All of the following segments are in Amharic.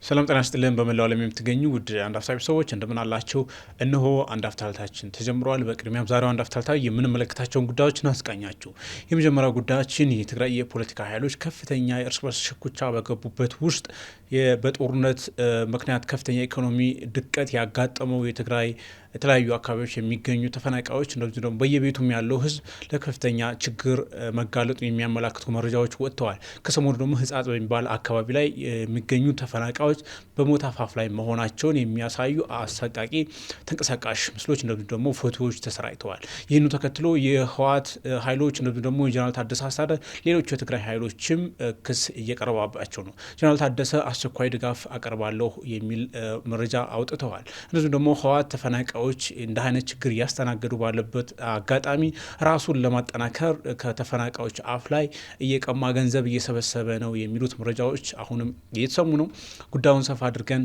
ሰላም ጤና ይስጥልን። በመላው ዓለም የምትገኙ ውድ አንድ አፍታ ሰዎች እንደምን አላችሁ? እነሆ አንድ አፍታታችን ተጀምሯል። በቅድሚያም ዛሬው አንድ አፍታ የምንመለከታቸውን ጉዳዮች እናስቃኛችሁ። የመጀመሪያው ጉዳያችን የትግራይ የፖለቲካ ኃይሎች ከፍተኛ የእርስ በርስ ሽኩቻ በገቡበት ውስጥ በጦርነት ምክንያት ከፍተኛ ኢኮኖሚ ድቀት ያጋጠመው የትግራይ የተለያዩ አካባቢዎች የሚገኙ ተፈናቃዮች እንደዚህ ደግሞ በየቤቱም ያለው ሕዝብ ለከፍተኛ ችግር መጋለጡን የሚያመላክቱ መረጃዎች ወጥተዋል። ከሰሞኑ ደግሞ ሕጻጽ በሚባል አካባቢ ላይ የሚገኙ ተፈናቃዮች በሞት አፋፍ ላይ መሆናቸውን የሚያሳዩ አሰቃቂ ተንቀሳቃሽ ምስሎች እንደዚህ ደግሞ ፎቶዎች ተሰራጭተዋል። ይህኑ ተከትሎ የህወሓት ኃይሎች እንደዚህ ደግሞ የጀነራል ታደሰ አስተዳደር ሌሎች የትግራይ ኃይሎችም ክስ እየቀረባባቸው ነው። ጀነራል ታደሰ አስቸኳይ ድጋፍ አቀርባለሁ የሚል መረጃ አውጥተዋል። እንደዚህ ደግሞ ህወሓት ተፈናቃዮች እንደ አይነት ችግር እያስተናገዱ ባለበት አጋጣሚ ራሱን ለማጠናከር ከተፈናቃዮች አፍ ላይ እየቀማ ገንዘብ እየሰበሰበ ነው የሚሉት መረጃዎች አሁንም እየተሰሙ ነው። ጉዳዩን ሰፋ አድርገን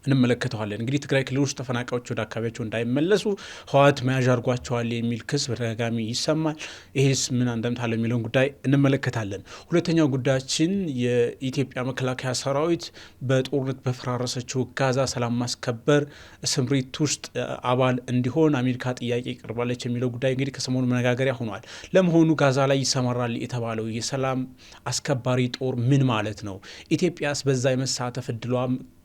እንመለከተዋለን። እንግዲህ ትግራይ ክልል ውስጥ ተፈናቃዮች ወደ አካባቢያቸው እንዳይመለሱ ህወሓት መያዣ አድርጓቸዋል የሚል ክስ በተደጋጋሚ ይሰማል። ይሄስ ምን አንደምታ አለው የሚለውን ጉዳይ እንመለከታለን። ሁለተኛው ጉዳያችን የኢትዮጵያ መከላከያ ሰራዊት በጦርነት በፈራረሰችው ጋዛ ሰላም ማስከበር ስምሪት ውስጥ አባል እንዲሆን አሜሪካ ጥያቄ ቀርባለች የሚለው ጉዳይ እንግዲህ ከሰሞኑ መነጋገሪያ ሆኗል። ለመሆኑ ጋዛ ላይ ይሰማራል የተባለው የሰላም አስከባሪ ጦር ምን ማለት ነው? ኢትዮጵያስ በዛ የመሳተፍ እድሏ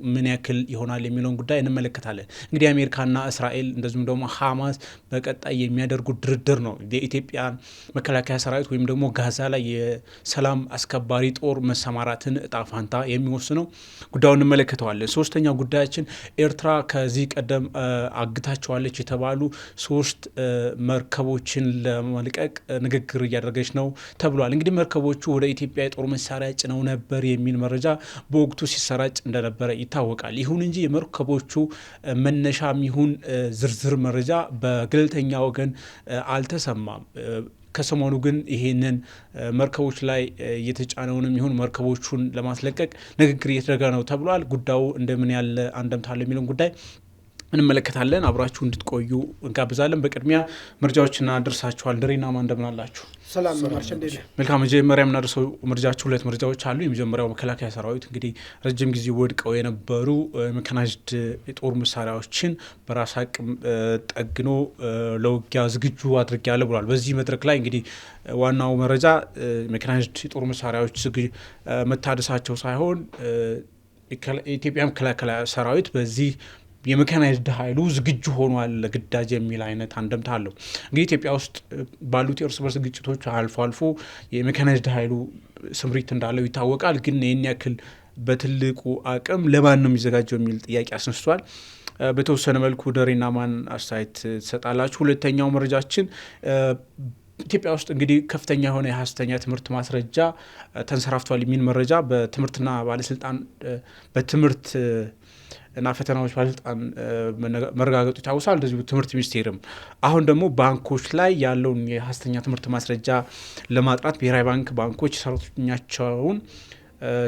ምን ያክል ይሆናል የሚለውን ጉዳይ እንመለከታለን። እንግዲህ አሜሪካና እስራኤል እንደዚሁም ደግሞ ሐማስ በቀጣይ የሚያደርጉት ድርድር ነው የኢትዮጵያ መከላከያ ሰራዊት ወይም ደግሞ ጋዛ ላይ የሰላም አስከባሪ ጦር መሰማራትን እጣ ፋንታ የሚወስነው። ጉዳዩን እንመለከተዋለን። ሶስተኛው ጉዳያችን ኤርትራ ከዚህ ቀደም አግታቸዋለች የተባሉ 3 መርከቦችን ለመልቀቅ ንግግር እያደረገች ነው ተብሏል። እንግዲህ መርከቦቹ ወደ ኢትዮጵያ የጦር መሳሪያ ጭነው ነበር የሚል መረጃ በወቅቱ ሲሰራጭ እንደነበረ ይታወቃል። ይሁን እንጂ የመርከቦቹ መነሻም ይሁን ዝርዝር መረጃ በገለልተኛ ወገን አልተሰማም። ከሰሞኑ ግን ይሄንን መርከቦች ላይ የተጫነውንም ይሁን መርከቦቹን ለማስለቀቅ ንግግር እየተደረገ ነው ተብሏል። ጉዳዩ እንደምን ያለ አንደምታ አለው የሚለውን ጉዳይ እንመለከታለን። አብራችሁ እንድትቆዩ እንጋብዛለን። በቅድሚያ መረጃዎችና ደርሳችኋል። ድሬና ማን እንደምን አላችሁ? ሰላም ማርሽ እንዴ? መልካም። መጀመሪያ የምናደርሰው መረጃችሁ 2 መረጃዎች አሉ። የመጀመሪያው መከላከያ ሰራዊት እንግዲህ ረጅም ጊዜ ወድቀው የነበሩ ሜካናይዝድ የጦር መሳሪያዎችን በራስ አቅም ጠግኖ ለውጊያ ዝግጁ አድርጌያለሁ ብሏል። በዚህ መድረክ ላይ እንግዲህ ዋናው መረጃ ሜካናይዝድ የጦር መሳሪያዎች መታደሳቸው ሳይሆን የኢትዮጵያ መከላከያ ሰራዊት በዚህ የሜካናይዝድ ኃይሉ ዝግጁ ሆኗል ለግዳጅ የሚል አይነት አንደምታ አለው። እንግዲህ ኢትዮጵያ ውስጥ ባሉት የእርስ በርስ ግጭቶች አልፎ አልፎ የሜካናይዝድ ኃይሉ ስምሪት እንዳለው ይታወቃል። ግን ይህን ያክል በትልቁ አቅም ለማን ነው የሚዘጋጀው የሚል ጥያቄ አስነስቷል። በተወሰነ መልኩ ደሬና ማን አስተያየት ትሰጣላችሁ? ሁለተኛው መረጃችን ኢትዮጵያ ውስጥ እንግዲህ ከፍተኛ የሆነ የሀሰተኛ ትምህርት ማስረጃ ተንሰራፍቷል የሚል መረጃ በትምህርትና ባለስልጣን በትምህርት እና ፈተናዎች ባለስልጣን መረጋገጡ ይታወሳል። እንደዚሁ ትምህርት ሚኒስቴርም አሁን ደግሞ ባንኮች ላይ ያለውን የሀሰተኛ ትምህርት ማስረጃ ለማጥራት ብሔራዊ ባንኮች የሰራተኛቸውን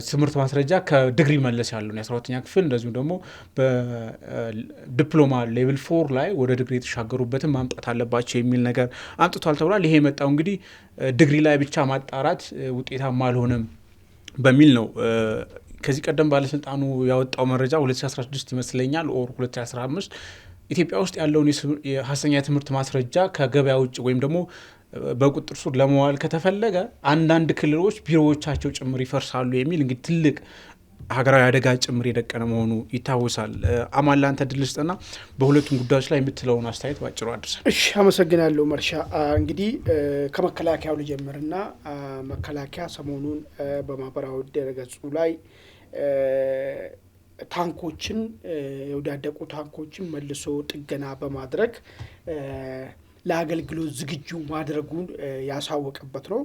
ትምህርት ማስረጃ ከዲግሪ መለስ ያለውን የ12ኛ ክፍል እንደዚሁም ደግሞ በዲፕሎማ ሌቭል 4 ላይ ወደ ዲግሪ የተሻገሩበትን ማምጣት አለባቸው የሚል ነገር አምጥቷል ተብሏል። ይሄ የመጣው እንግዲህ ዲግሪ ላይ ብቻ ማጣራት ውጤታማ አልሆነም በሚል ነው። ከዚህ ቀደም ባለስልጣኑ ያወጣው መረጃ 2016 ይመስለኛል ኦር 2015 ኢትዮጵያ ውስጥ ያለውን የሀሰተኛ ትምህርት ማስረጃ ከገበያ ውጭ ወይም ደግሞ በቁጥጥር ስር ለመዋል ከተፈለገ አንዳንድ ክልሎች ቢሮዎቻቸው ጭምር ይፈርሳሉ የሚል እንግዲህ ትልቅ ሀገራዊ አደጋ ጭምር የደቀነ መሆኑ ይታወሳል። አማን ላንተ ድል ስጥና በሁለቱም ጉዳዮች ላይ የምትለውን አስተያየት ባጭሩ አድርሰን። እሺ፣ አመሰግናለሁ መርሻ። እንግዲህ ከመከላከያው ልጀምርና መከላከያ ሰሞኑን በማህበራዊ ድረገጹ ላይ ታንኮችን የወዳደቁ ታንኮችን መልሶ ጥገና በማድረግ ለአገልግሎት ዝግጁ ማድረጉን ያሳወቀበት ነው።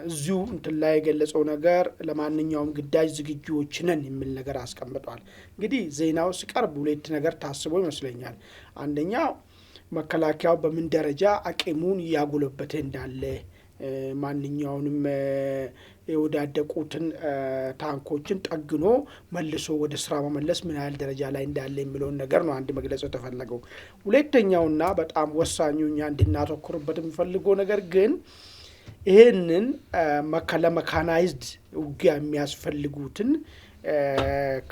እዚሁ እንትን ላይ የገለጸው ነገር ለማንኛውም ግዳጅ ዝግጁዎች ነን የሚል ነገር አስቀምጧል። እንግዲህ ዜናው ሲቀርብ 2 ነገር ታስቦ ይመስለኛል። አንደኛው መከላከያው በምን ደረጃ አቅሙን እያጎለበተ እንዳለ ማንኛውንም የወዳደቁትን ታንኮችን ጠግኖ መልሶ ወደ ስራ መመለስ ምን ያህል ደረጃ ላይ እንዳለ የሚለውን ነገር ነው አንድ መግለጽ የተፈለገው። ሁለተኛውና በጣም ወሳኙ እኛ እንድናተኩርበት የሚፈልገው ነገር ግን ይሄንን ለመካናይዝድ ውጊያ የሚያስፈልጉትን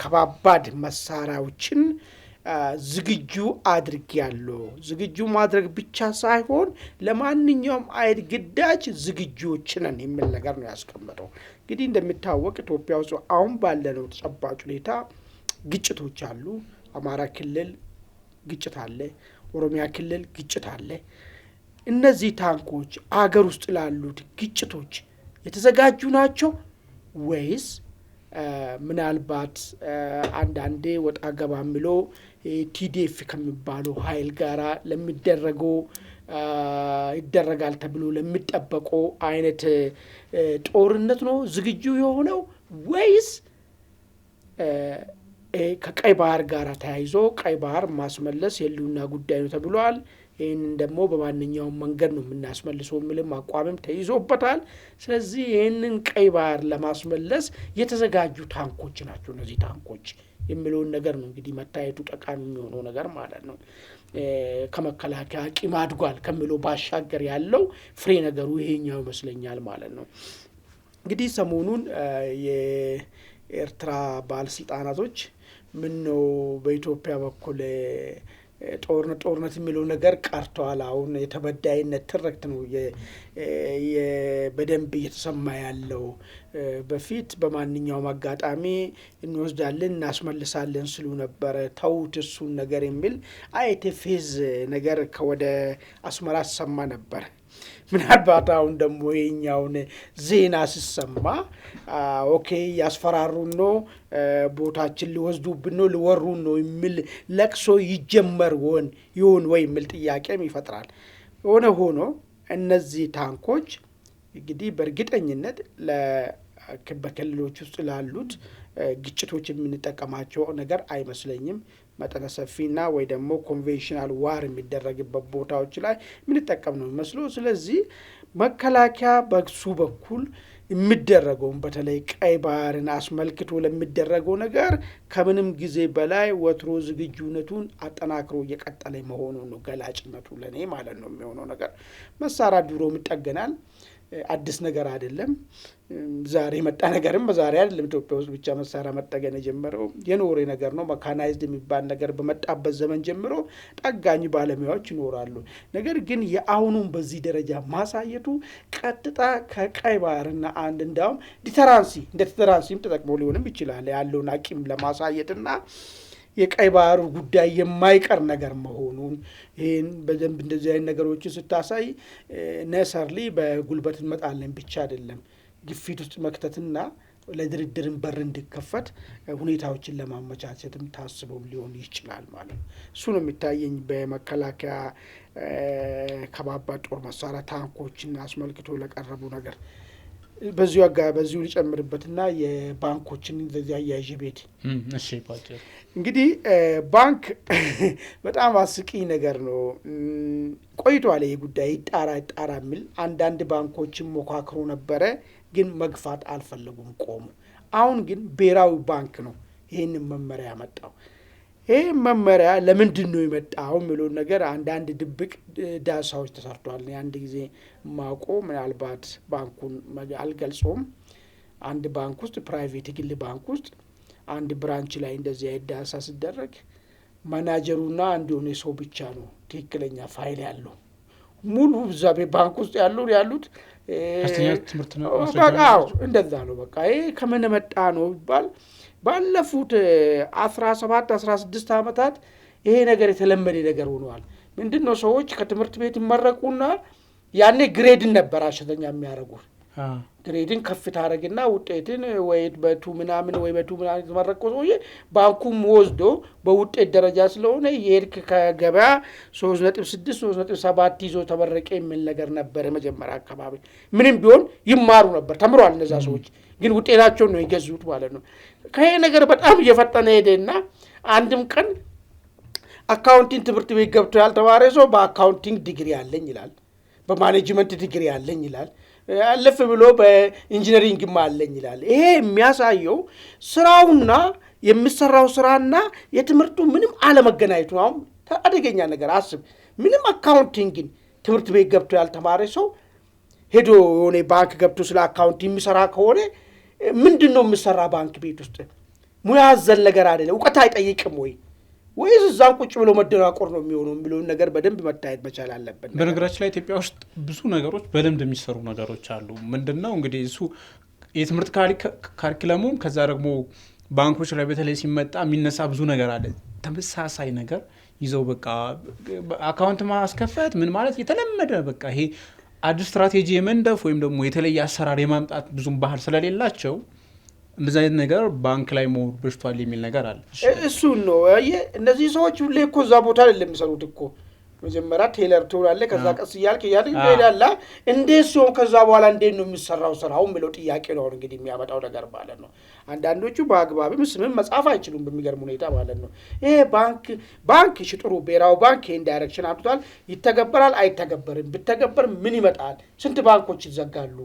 ከባባድ መሳሪያዎችን ዝግጁ አድርጌያለሁ። ዝግጁ ማድረግ ብቻ ሳይሆን ለማንኛውም አይነት ግዳጅ ዝግጁዎች ነን የሚል ነገር ነው ያስቀመጠው። እንግዲህ እንደሚታወቅ ኢትዮጵያ ውስጥ አሁን ባለነው ተጨባጭ ሁኔታ ግጭቶች አሉ። አማራ ክልል ግጭት አለ፣ ኦሮሚያ ክልል ግጭት አለ። እነዚህ ታንኮች አገር ውስጥ ላሉት ግጭቶች የተዘጋጁ ናቸው ወይስ ምናልባት አንዳንዴ ወጣ ገባ ብሎ ቲዲኤፍ ከሚባለው ኃይል ጋራ ለሚደረገው ይደረጋል ተብሎ ለሚጠበቀው አይነት ጦርነት ነው ዝግጁ የሆነው ወይስ ከቀይ ባህር ጋር ተያይዞ ቀይ ባህር ማስመለስ የሉና ጉዳይ ነው ተብሏል። ይህንን ደግሞ በማንኛውም መንገድ ነው የምናስመልሰው የሚልም አቋምም ተይዞበታል። ስለዚህ ይህንን ቀይ ባህር ለማስመለስ የተዘጋጁ ታንኮች ናቸው እነዚህ ታንኮች የሚለውን ነገር ነው እንግዲህ መታየቱ ጠቃሚ የሚሆነው ነገር ማለት ነው። ከመከላከያ አቅም አድጓል ከሚለው ባሻገር ያለው ፍሬ ነገሩ ይሄኛው ይመስለኛል ማለት ነው። እንግዲህ ሰሞኑን የኤርትራ ባለስልጣናቶች ምን ነው በኢትዮጵያ በኩል ጦርነት የሚለው ነገር ቀርቷል። አሁን የተበዳይነት ትርክት ነው በደንብ እየተሰማ ያለው። በፊት በማንኛውም አጋጣሚ እንወስዳለን እናስመልሳለን ስሉ ነበረ። ተውት እሱን ነገር የሚል ፌዝ ነገር ከወደ አስመራ ሲሰማ ነበር። ምናልባት አሁን ደግሞ ይሄኛውን ዜና ሲሰማ ኦኬ ያስፈራሩን ነው፣ ቦታችን ሊወስዱብን ነው፣ ሊወሩን ነው የሚል ለቅሶ ይጀመር ይሆን ወይ የሚል ጥያቄም ይፈጥራል። ሆኖ እነዚህ ታንኮች እንግዲህ በእርግጠኝነት በክልሎች ውስጥ ላሉት ግጭቶች የምንጠቀማቸው ነገር አይመስለኝም። መጠነ ሰፊና ወይ ደግሞ ኮንቬንሽናል ዋር የሚደረግበት ቦታዎች ላይ የምንጠቀም ነው የሚመስለው። ስለዚህ መከላከያ በሱ በኩል የሚደረገውን በተለይ ቀይ ባህርን አስመልክቶ ለሚደረገው ነገር ከምንም ጊዜ በላይ ወትሮ ዝግጁነቱን አጠናክሮ እየቀጠለ መሆኑ ነው ገላጭነቱ ለኔ ማለት ነው የሚሆነው ነገር። መሳሪያ ድሮም ይጠገናል፣ አዲስ ነገር አይደለም። ዛሬ መጣ ነገርም በዛሬ አይደለም። ኢትዮጵያ ውስጥ ብቻ መሳሪያ መጠገን የጀመረው የኖሬ ነገር ነው። መካናይዝድ የሚባል ነገር በመጣበት ዘመን ጀምሮ ጠጋኝ ባለሙያዎች ይኖራሉ። ነገር ግን የአሁኑን በዚህ ደረጃ ማሳየቱ ቀጥታ ከቀይ ባህርና አንድ እንዳውም እንደ ዲተራንሲም ተጠቅሞ ሊሆንም ይችላል ያለውን አቂም ለማሳየትና የቀይ ባህሩ ጉዳይ የማይቀር ነገር መሆኑን ይህን በደንብ እንደዚህ አይነት ነገሮችን ስታሳይ ነሰርሊ በጉልበት እንመጣለን ብቻ አይደለም፣ ግፊት ውስጥ መክተትና ለድርድርን በር እንዲከፈት ሁኔታዎችን ለማመቻቸትም ታስበው ሊሆን ይችላል ማለት ነው። እሱ ነው የሚታየኝ በመከላከያ ከባባድ ጦር መሳሪያ ታንኮችን አስመልክቶ ለቀረቡ ነገር። በዚሁ ሊጨምርበትና የባንኮችን እንደዚህ አያይዤ ቤት እንግዲህ ባንክ በጣም አስቂኝ ነገር ነው። ቆይቷል ይሄ ጉዳይ ይጣራ የሚል አንዳንድ ባንኮችን ሞካክሮ ነበረ፣ ግን መግፋት አልፈለጉም፣ ቆሙ። አሁን ግን ብሔራዊ ባንክ ነው ይህንን መመሪያ ያመጣው። ይህ መመሪያ ለምንድን ነው የመጣው የሚለውን ነገር አንዳንድ ድብቅ ዳሳዎች ተሰርተዋል። አንድ ጊዜ ማውቆ ምናልባት ባንኩን አልገልጾም። አንድ ባንክ ውስጥ ፕራይቬት ግል ባንክ ውስጥ አንድ ብራንች ላይ እንደዚህ አይነት ዳሳ ሲደረግ ማናጀሩና አንድ የሆነ ሰው ብቻ ነው ትክክለኛ ፋይል ያለው። ሙሉ እዛ ባንክ ውስጥ ያሉት ትምህርት ነው እንደዛ ነው። በቃ ይሄ ከምን መጣ ነው ይባል። ባለፉት 17-16 ዓመታት ይሄ ነገር የተለመደ ነገር ሆኗል። ምንድነው ሰዎች ከትምህርት ቤት ይመረቁና ያኔ ግሬድን ነበር አሸተኛ የሚያደርጉት። ግሬድን ከፍ ታደርግና ውጤትን ወይ በቱ ምናምን ተመረቀ ሰውዬ ባንኩም ወስዶ በውጤት ደረጃ ስለሆነ የሄድክ ከገበያ 3.6 3.7 ይዞ ተመረቀ የሚል ነገር ነበር። መጀመሪያ አካባቢ ምንም ቢሆን ይማሩ ነበር፣ ተምሯል እነዛ ሰዎች፣ ግን ውጤታቸውን ነው ይገዙት ማለት ነው። ከይሄ ነገር በጣም እየፈጠነ ሄደና አንድም ቀን አካውንቲንግ ትምህርት ቤት ገብቶ ያልተማረ ሰው በአካውንቲንግ ዲግሪ ያለኝ ይላል፣ በማኔጅመንት ዲግሪ ያለኝ ይላል፣ አለፍ ብሎ በኢንጂነሪንግ አለኝ ይላል። ይሄ የሚያሳየው ስራውና የሚሰራው ስራና የትምህርቱ ምንም አለመገናኘቱ ነው። አሁን አደገኛ ነገር አስብ። ምንም አካውንቲንግን ትምህርት ቤት ገብቶ ያልተማረ ሰው ሄዶ የሆነ ባንክ ገብቶ ስለ አካውንቲንግ የሚሰራ ከሆነ ምንድን ነው የሚሰራ ባንክ ቤት ውስጥ? ሙያ አዘል ነገር አይደለም። እውቀት አይጠይቅም ወይስ እዛም ቁጭ ብሎ መደናቆር ነው የሚሆነው የሚለውን ነገር በደንብ መታየት መቻል አለበት። በነገራችን ላይ ኢትዮጵያ ውስጥ ብዙ ነገሮች በልምድ የሚሰሩ ነገሮች አሉ። ምንድነው እንግዲህ እሱ የትምህርት ካሪኩለሙም ከዛ ደግሞ ባንኮች ላይ በተለይ ሲመጣ የሚነሳ ብዙ ነገር አለ። ተመሳሳይ ነገር ይዘው በቃ አካውንት ማስከፈት ምን ማለት የተለመደ በቃ ይሄ አዲስ ስትራቴጂ የመንደፍ ወይም ደግሞ የተለየ አሰራር የማምጣት ብዙም ባህል ስለሌላቸው እንደዚህ አይነት ነገር ባንክ ላይ ሞር በሽቷል የሚል ነገር አለ። እሱን ነው እነዚህ ሰዎች ሁሌ እኮ እዛ ቦታ አይደለም የሚሰሩት እኮ መጀመሪያ ቴለር ትውላለህ ከዛ ቀስ እያልክ ይሄዳል። እንዴት ሲሆን ከዛ በኋላ እንዴት ነው የሚሰራው ስራው የሚለው ጥያቄ ነው እንግዲህ የሚያመጣው ነገር ማለት ነው። አንዳንዶቹ በአግባብም ስምም መጻፍ አይችሉም በሚገርም ሁኔታ ማለት ነው። ይሄ ባንክ ሽጥሩ ብሔራዊ ባንክ ይሄን ዳይሬክሽን አምጥቷል። ይተገበራል አይተገበርም? ብተገበር ምን ይመጣል? ስንት ባንኮች ይዘጋሉ?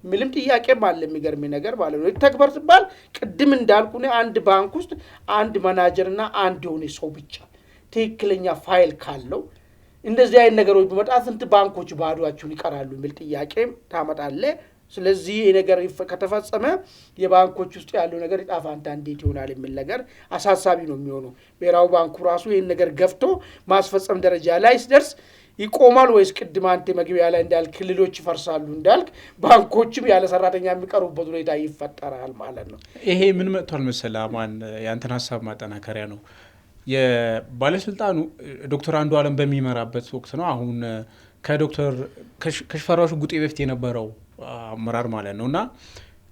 ምንም ጥያቄም አለ። የሚገርም ነገር ማለት ነው። ይተግበር ሲባል ቅድም እንዳልኩ አንድ ባንክ ውስጥ አንድ ማናጀርና አንድ የሆነ ሰው ብቻ ትክክለኛ ፋይል ካለው እንደዚህ አይነት ነገሮች በመጣ ስንት ባንኮች ባዶአቸውን ይቀራሉ የሚል ጥያቄም ታመጣለ። ስለዚህ ይሄ ነገር ከተፈጸመ የባንኮች ውስጥ ያለው ነገር ይጣፋንታ እንዴት ይሆናል የሚል ነገር አሳሳቢ ነው የሚሆነው። ብሔራዊ ባንኩ ራሱ ይሄን ነገር ገፍቶ ማስፈጸም ደረጃ ላይ ሲደርስ ይቆማል ወይስ ቅድም አንተ መግቢያ ላይ እንዳልክ ክልሎች ይፈርሳሉ እንዳልክ ባንኮችም ያለ ሰራተኛ የሚቀርቡበት ሁኔታ ይፈጠራል ማለት ነው። ይሄ ምን መጥቷል መሰለህ አማን ያንተን ሀሳብ ማጠናከሪያ ነው። የባለስልጣኑ ዶክተር አንዱዓለም በሚመራበት ወቅት ነው። አሁን ከዶክተር ከሽፈራው ሽጉጤ በፊት የነበረው አመራር ማለት ነውና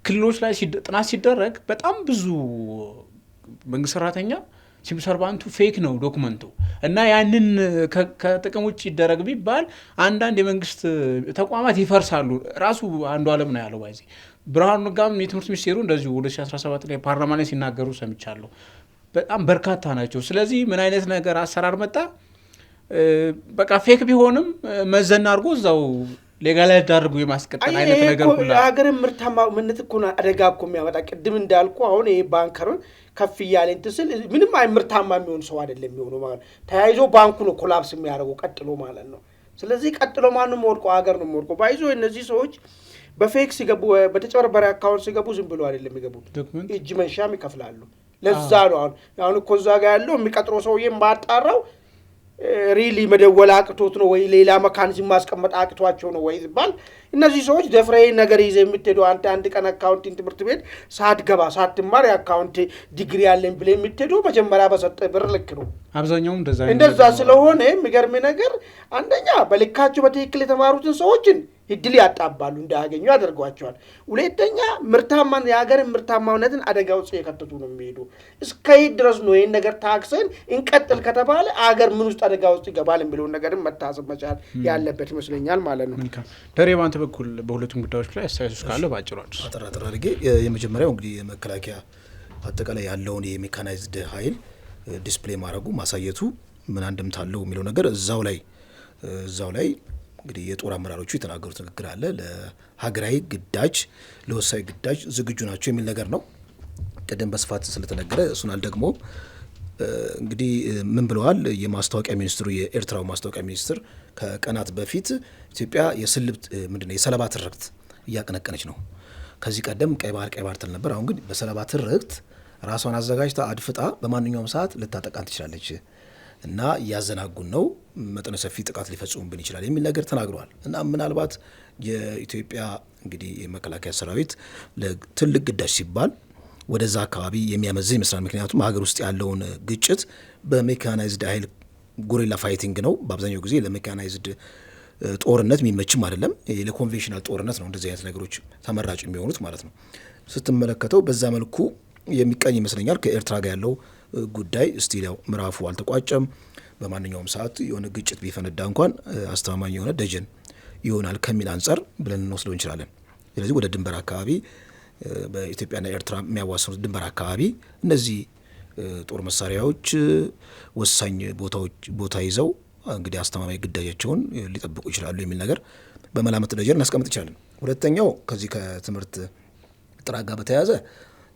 ክልሎች ላይ ጥናት ሲደረግ በጣም ብዙ መንግስት ሰራተኛ ሲቪል ሰርቫንቱ ፌክ ነው ዶክመንቱ እና ያንን ከጥቅም ውጭ ይደረግ ቢባል አንዳንድ የመንግስት ተቋማት ይፈርሳሉ። ራሱ አንዱዓለም ነው ያለው። ባይዚ ብርሃኑ ነጋም የትምህርት ሚኒስቴሩ እንደዚሁ 2017 ላይ ፓርላማ ላይ ሲናገሩ ሰምቻለሁ። በጣም በርካታ ናቸው። ስለዚህ ምን አይነት ነገር አሰራር መጣ? በቃ ፌክ ቢሆንም መዘና አድርጎ እዛው ሌጋላይዝድ አድርጎ የማስቀጠል አይነት ነገር ሁላ ሀገርን ምርታማነት እኮ አደጋ እኮ የሚያመጣ ቅድም እንዳልኩ አሁን ይሄ ባንከሩን ከፍ እያለ እንትን ስል ምንም ምርታማ የሚሆን ሰው አይደለም የሚሆነው ማለት ተያይዞ ባንኩ ነው ኮላፕስ የሚያደርገው ቀጥሎ ማለት ነው። ስለዚህ ቀጥሎ ማንም ወድቆ ሀገር ነው ወድቆ ባይዞ እነዚህ ሰዎች በፌክ ሲገቡ በተጨበረበረ አካውንት ሲገቡ ዝም ብሎ አይደለም የሚገቡት እጅ መንሻም ይከፍላሉ። ለዛ ነው አሁን እኮ እዛ ጋር ያለው የሚቀጥረው ሰውዬ ማጣራው ሪሊ መደወል አቅቶት ነው ወይ ሌላ መካኒዝም ማስቀመጥ አቅቷቸው ነው ወይ ይባል። እነዚህ ሰዎች ደፍሬ ነገር ይዘው የምትሄዱ አንድ ቀን አካውንቲንግ ትምህርት ቤት ሳትገባ ሳትማር የአካውንት ዲግሪ ያለኝ ብለ የምትሄዱ መጀመሪያ በሰጠ ብር ልክ ነው። አብዛኛውም እንደዛ ስለሆነ የሚገርም ነገር አንደኛ በልካቸው በትክክል የተማሩትን ሰዎችን እድል ያጣባሉ እንዳያገኙ ያደርጓቸዋል። ሁለተኛ ምርታማን የሀገርን ምርታማነትን አደጋ ውስጥ የከተቱ ነው የሚሄዱ። እስከዚህ ድረስ ነው ይህን ነገር ታክሰን እንቀጥል ከተባለ አገር ምን ውስጥ አደጋ ውስጥ ይገባል የሚለውን ነገርም መታሰብ መቻል ያለበት ይመስለኛል ማለት ነው። ደሬ ባንተ በኩል በሁለቱም ጉዳዮች ላይ አስተያየቶች ካለ ባጭሩ አጠራጥራ አድርጌ የመጀመሪያው እንግዲህ የመከላከያ አጠቃላይ ያለውን የሜካናይዝድ ኃይል ዲስፕሌይ ማድረጉ ማሳየቱ ምን አንድምታ አለው የሚለው ነገር እዛው ላይ እንግዲህ የጦር አመራሮቹ የተናገሩት ንግግር አለ። ለሀገራዊ ግዳጅ ለወሳኝ ግዳጅ ዝግጁ ናቸው የሚል ነገር ነው። ቀደም በስፋት ስለተነገረ እሱናል ደግሞ እንግዲህ ምን ብለዋል? የማስታወቂያ ሚኒስትሩ የኤርትራው ማስታወቂያ ሚኒስትር ከቀናት በፊት ኢትዮጵያ የስልብት ምንድነው የሰለባ ትርክት እያቀነቀነች ነው። ከዚህ ቀደም ቀይ ባህር ትል ነበር። አሁን ግን በሰለባ ትርክት ራሷን አዘጋጅታ አድፍጣ በማንኛውም ሰዓት ልታጠቃን ትችላለች እና እያዘናጉን ነው፣ መጠነ ሰፊ ጥቃት ሊፈጽሙብን ይችላል የሚል ነገር ተናግረዋል። እና ምናልባት የኢትዮጵያ እንግዲህ የመከላከያ ሰራዊት ለትልቅ ግዳጅ ሲባል ወደዛ አካባቢ የሚያመዝን ይመስላል። ምክንያቱም ሀገር ውስጥ ያለውን ግጭት በሜካናይዝድ ኃይል ጎሪላ ፋይቲንግ ነው። በአብዛኛው ጊዜ ለሜካናይዝድ ጦርነት የሚመችም አይደለም። ለኮንቬንሽናል ጦርነት ነው እንደዚህ አይነት ነገሮች ተመራጭ የሚሆኑት ማለት ነው። ስትመለከተው በዛ መልኩ የሚቀኝ ይመስለኛል። ከኤርትራ ጋር ያለው ጉዳይ እስቲል ያው ምዕራፉ አልተቋጨም። በማንኛውም ሰዓት የሆነ ግጭት ቢፈነዳ እንኳን አስተማማኝ የሆነ ደጀን ይሆናል ከሚል አንጻር ብለን እንወስደው እንችላለን። ስለዚህ ወደ ድንበር አካባቢ በኢትዮጵያና ኤርትራ የሚያዋስኑት ድንበር አካባቢ እነዚህ ጦር መሳሪያዎች ወሳኝ ቦታ ይዘው እንግዲህ አስተማማኝ ግዳጃቸውን ሊጠብቁ ይችላሉ የሚል ነገር በመላመት ደረጃ እናስቀምጥ ይችላለን። ሁለተኛው ከዚህ ከትምህርት ጥራት ጋር በተያያዘ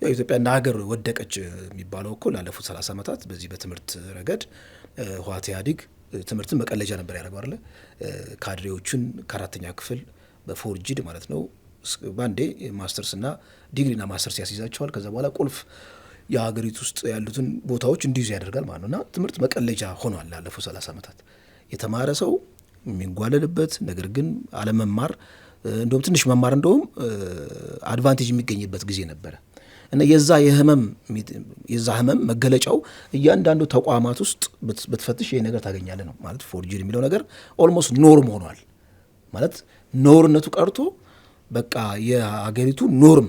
ኢትዮጵያ እንደ ሀገር ወደቀች የሚባለው እኮ ላለፉት 30 ዓመታት በዚህ በትምህርት ረገድ ህወሓት ኢህአዴግ ትምህርትን መቀለጃ ነበር ያደረገው አይደለ? ካድሬዎችን ከአራተኛ ክፍል በፎርጂድ ማለት ነው ባንዴ ማስተርስና ዲግሪና ማስተርስ ያስይዛቸዋል። ከዛ በኋላ ቁልፍ የሀገሪቱ ውስጥ ያሉትን ቦታዎች እንዲይዙ ያደርጋል ማለት ነውና ትምህርት መቀለጃ ሆኗል ላለፉት 30 ዓመታት። የተማረ ሰው የሚንጓለልበት ነገር ግን አለመማር እንደውም ትንሽ መማር እንደውም አድቫንቴጅ የሚገኝበት ጊዜ ነበረ እና የዛ ህመም መገለጫው እያንዳንዱ ተቋማት ውስጥ በተፈትሽ ይሄ ነገር ታገኛለህ ነው ማለት ፎርጅሪ የሚለው ነገር ኦልሞስት ኖርም ሆኗል ማለት ኖርነቱ ቀርቶ በቃ የሀገሪቱ ኖርም